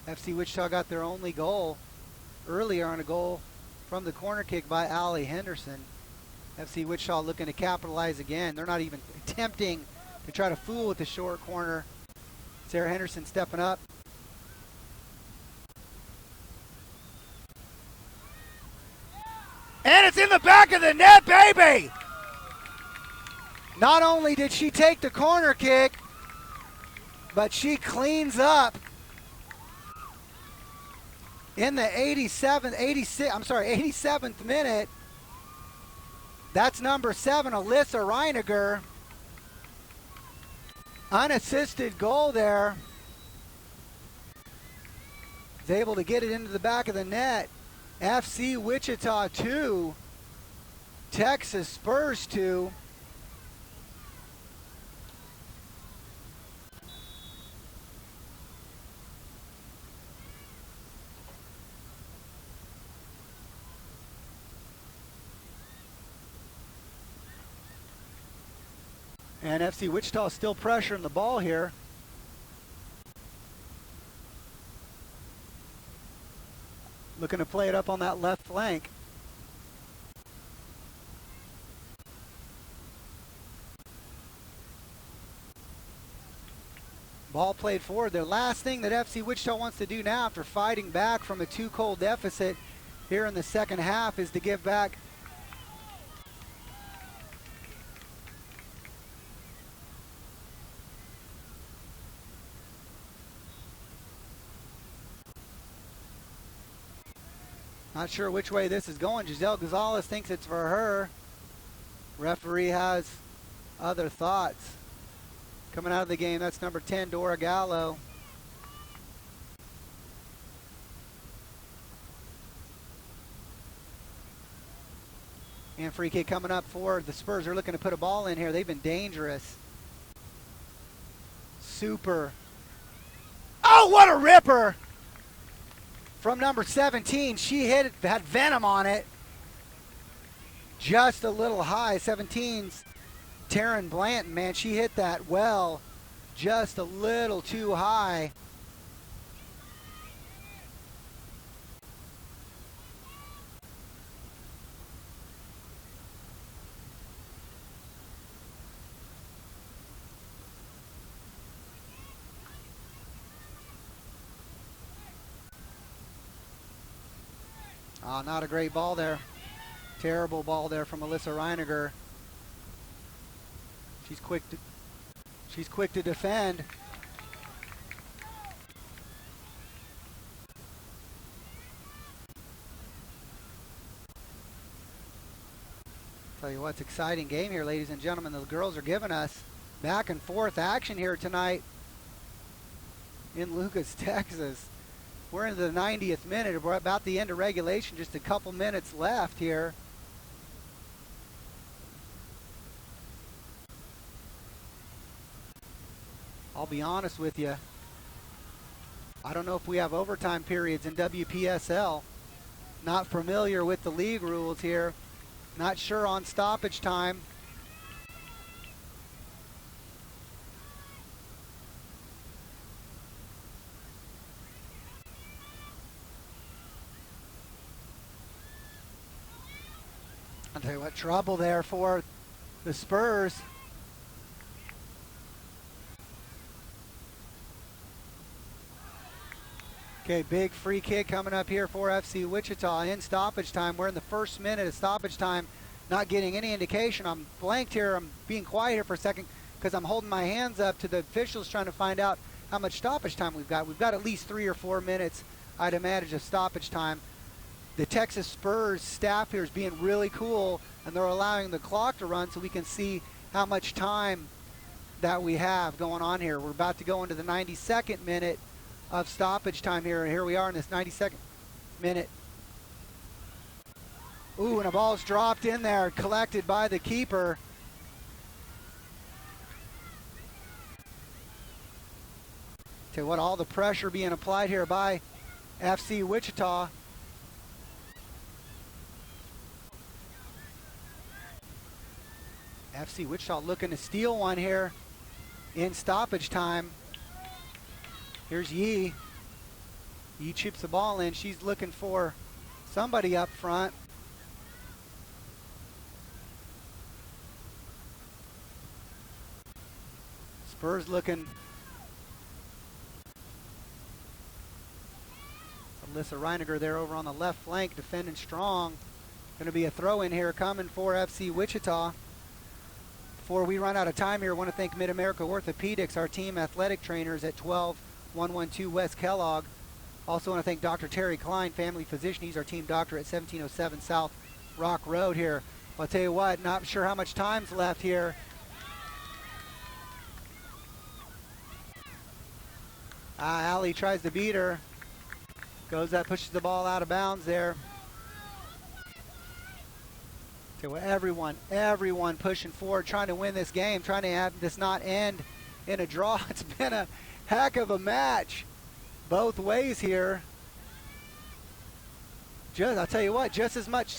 FC Wichita got their only goal earlier on a goal from the corner kick by Allie Henderson. FC Wichita looking to capitalize again. They're not even attempting to try to fool with the short corner. Sarah Henderson stepping up. And it's in the back of the net, baby! Not only did she take the corner kick, but she cleans up in the 87th minute. That's number 7, Alyssa Reichenberg. Unassisted goal there. Is able to get it into the back of the net. FC Wichita 2, Texas Spurs 2. And FC Wichita is still pressuring the ball here. Looking to play it up on that left flank. Ball played forward. The last thing that FC Wichita wants to do now after fighting back from a 2-goal deficit here in the second half is to give back. Not sure which way this is going. Giselle Gonzalez thinks it's for her. Referee has other thoughts. Coming out of the game, that's number 10, Dora Gallo. And free kick coming up for the Spurs. They're looking to put a ball in here. They've been dangerous. Super. Oh, what a ripper! From number 17, she hit it, had venom on it. Just a little high. 17's Taryn Blanton, man, she hit that well. Just a little too high. Oh, not a great ball there. Terrible ball there from Alyssa Reiniger. She's quick to defend. Tell you what's exciting game here, ladies and gentlemen. The girls are giving us back and forth action here tonight in Lucas, Texas. We're into the 90th minute. We're about the end of regulation. Just a couple minutes left here. I'll be honest with you. I don't know if we have overtime periods in WPSL. Not familiar with the league rules here. Not sure on stoppage time. I'll tell you what, trouble there for the Spurs. Okay, big free kick coming up here for FC Wichita in stoppage time. We're in the first minute of stoppage time, not getting any indication. I'm blanked here. I'm being quiet here for a second because I'm holding my hands up to the officials trying to find out how much stoppage time we've got. We've got at least 3 or 4 minutes, I'd imagine, of stoppage time. The Texas Spurs staff here is being really cool, and they're allowing the clock to run so we can see how much time that we have going on here. We're about to go into the 92nd minute of stoppage time here, and here we are in this 92nd minute. Ooh, and a ball's dropped in there, collected by the keeper. Tell you what, all the pressure being applied here by FC Wichita. FC Wichita looking to steal one here in stoppage time. Here's Yee. Yee chips the ball in. She's looking for somebody up front. Spurs looking. Alyssa Reiniger there over on the left flank, defending strong. Going to be a throw in here coming for FC Wichita. Before we run out of time here, I want to thank Mid-America Orthopedics, our team athletic trainers at 12112 West Kellogg. Also want to thank Dr. Terry Klein, family physician. He's our team doctor at 1707 South Rock Road here. I'll tell you what, not sure how much time's left here. Allie tries to beat her. Goes up, pushes the ball out of bounds there. So everyone pushing forward, trying to win this game, trying to have this not end in a draw. It's been a heck of a match both ways here. I'll tell you what, just as much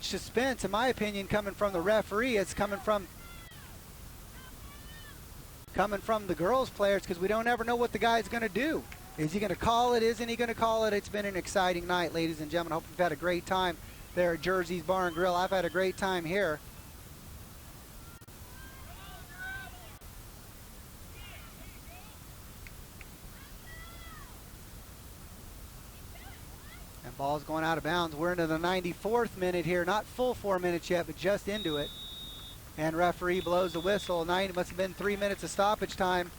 suspense, in my opinion, coming from the referee. It's coming from the girls players, because we don't ever know what the guy's going to do. Is he going to call it? Isn't he going to call it? It's been an exciting night, ladies and gentlemen. I hope you've had a great time there at Jersey's Bar and Grill. I've had a great time here. Ball's going out of bounds. We're into the 94th minute here. Not full 4 minutes yet, but just into it. And referee blows the whistle. It must have been 3 minutes of stoppage time.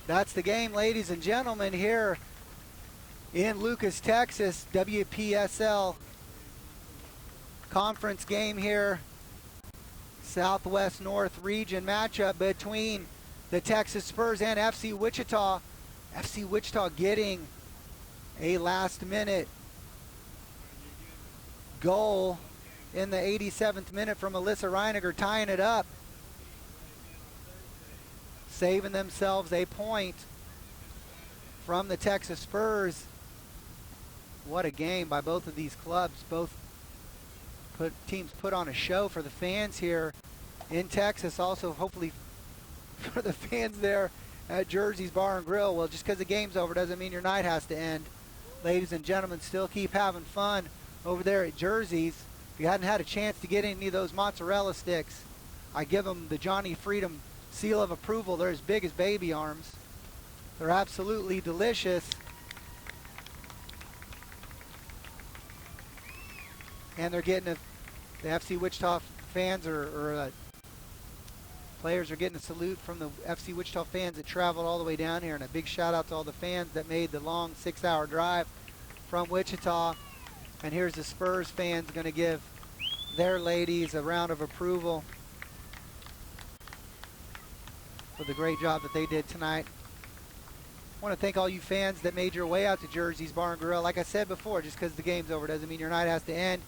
That's the game, ladies and gentlemen, here in Lucas, Texas. WPSL conference game here. Southwest North region matchup between the Texas Spurs and FC Wichita. FC Wichita getting a last-minute goal in the 87th minute from Alyssa Reichenberg, tying it up, saving themselves a point from the Texas Spurs. What a game by both of these clubs. Both teams put on a show for the fans here in Texas. Also, hopefully, for the fans there at Jersey's Bar and Grill. Well, just because the game's over doesn't mean your night has to end. Ladies and gentlemen, still keep having fun over there at Jersey's. If you hadn't had a chance to get any of those mozzarella sticks, I give them the Johnny Freedom seal of approval. They're as big as baby arms. They're absolutely delicious. And they're getting the FC Wichita fans or players are getting a salute from the FC Wichita fans that traveled all the way down here. And a big shout out to all the fans that made the long 6-hour drive from Wichita. And here's the Spurs fans going to give their ladies a round of approval for the great job that they did tonight. I want to thank all you fans that made your way out to Jersey's Bar and Grill. Like I said before, just because the game's over doesn't mean your night has to end.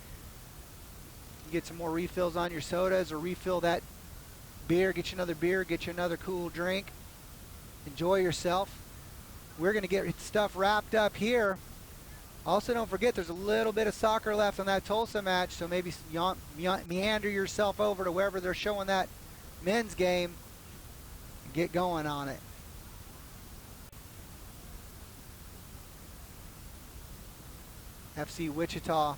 You get some more refills on your sodas or refill that beer, get you another beer, get you another cool drink. Enjoy yourself. We're going to get stuff wrapped up here. Also, don't forget there's a little bit of soccer left on that Tulsa match, so maybe meander yourself over to wherever they're showing that men's game and get going on it. FC Wichita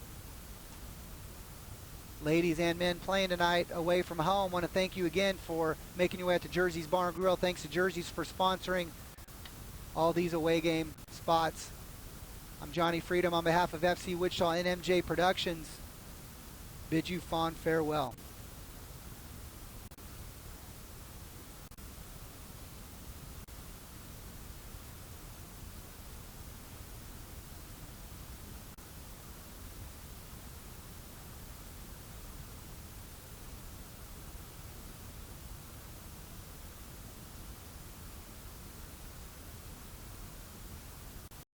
ladies and men playing tonight away from home. Want to thank you again for making your way out to Jersey's Bar and Grill. Thanks to Jersey's for sponsoring all these away game spots. I'm Johnny Freedom on behalf of FC Wichita and MJ Productions. Bid you fond farewell.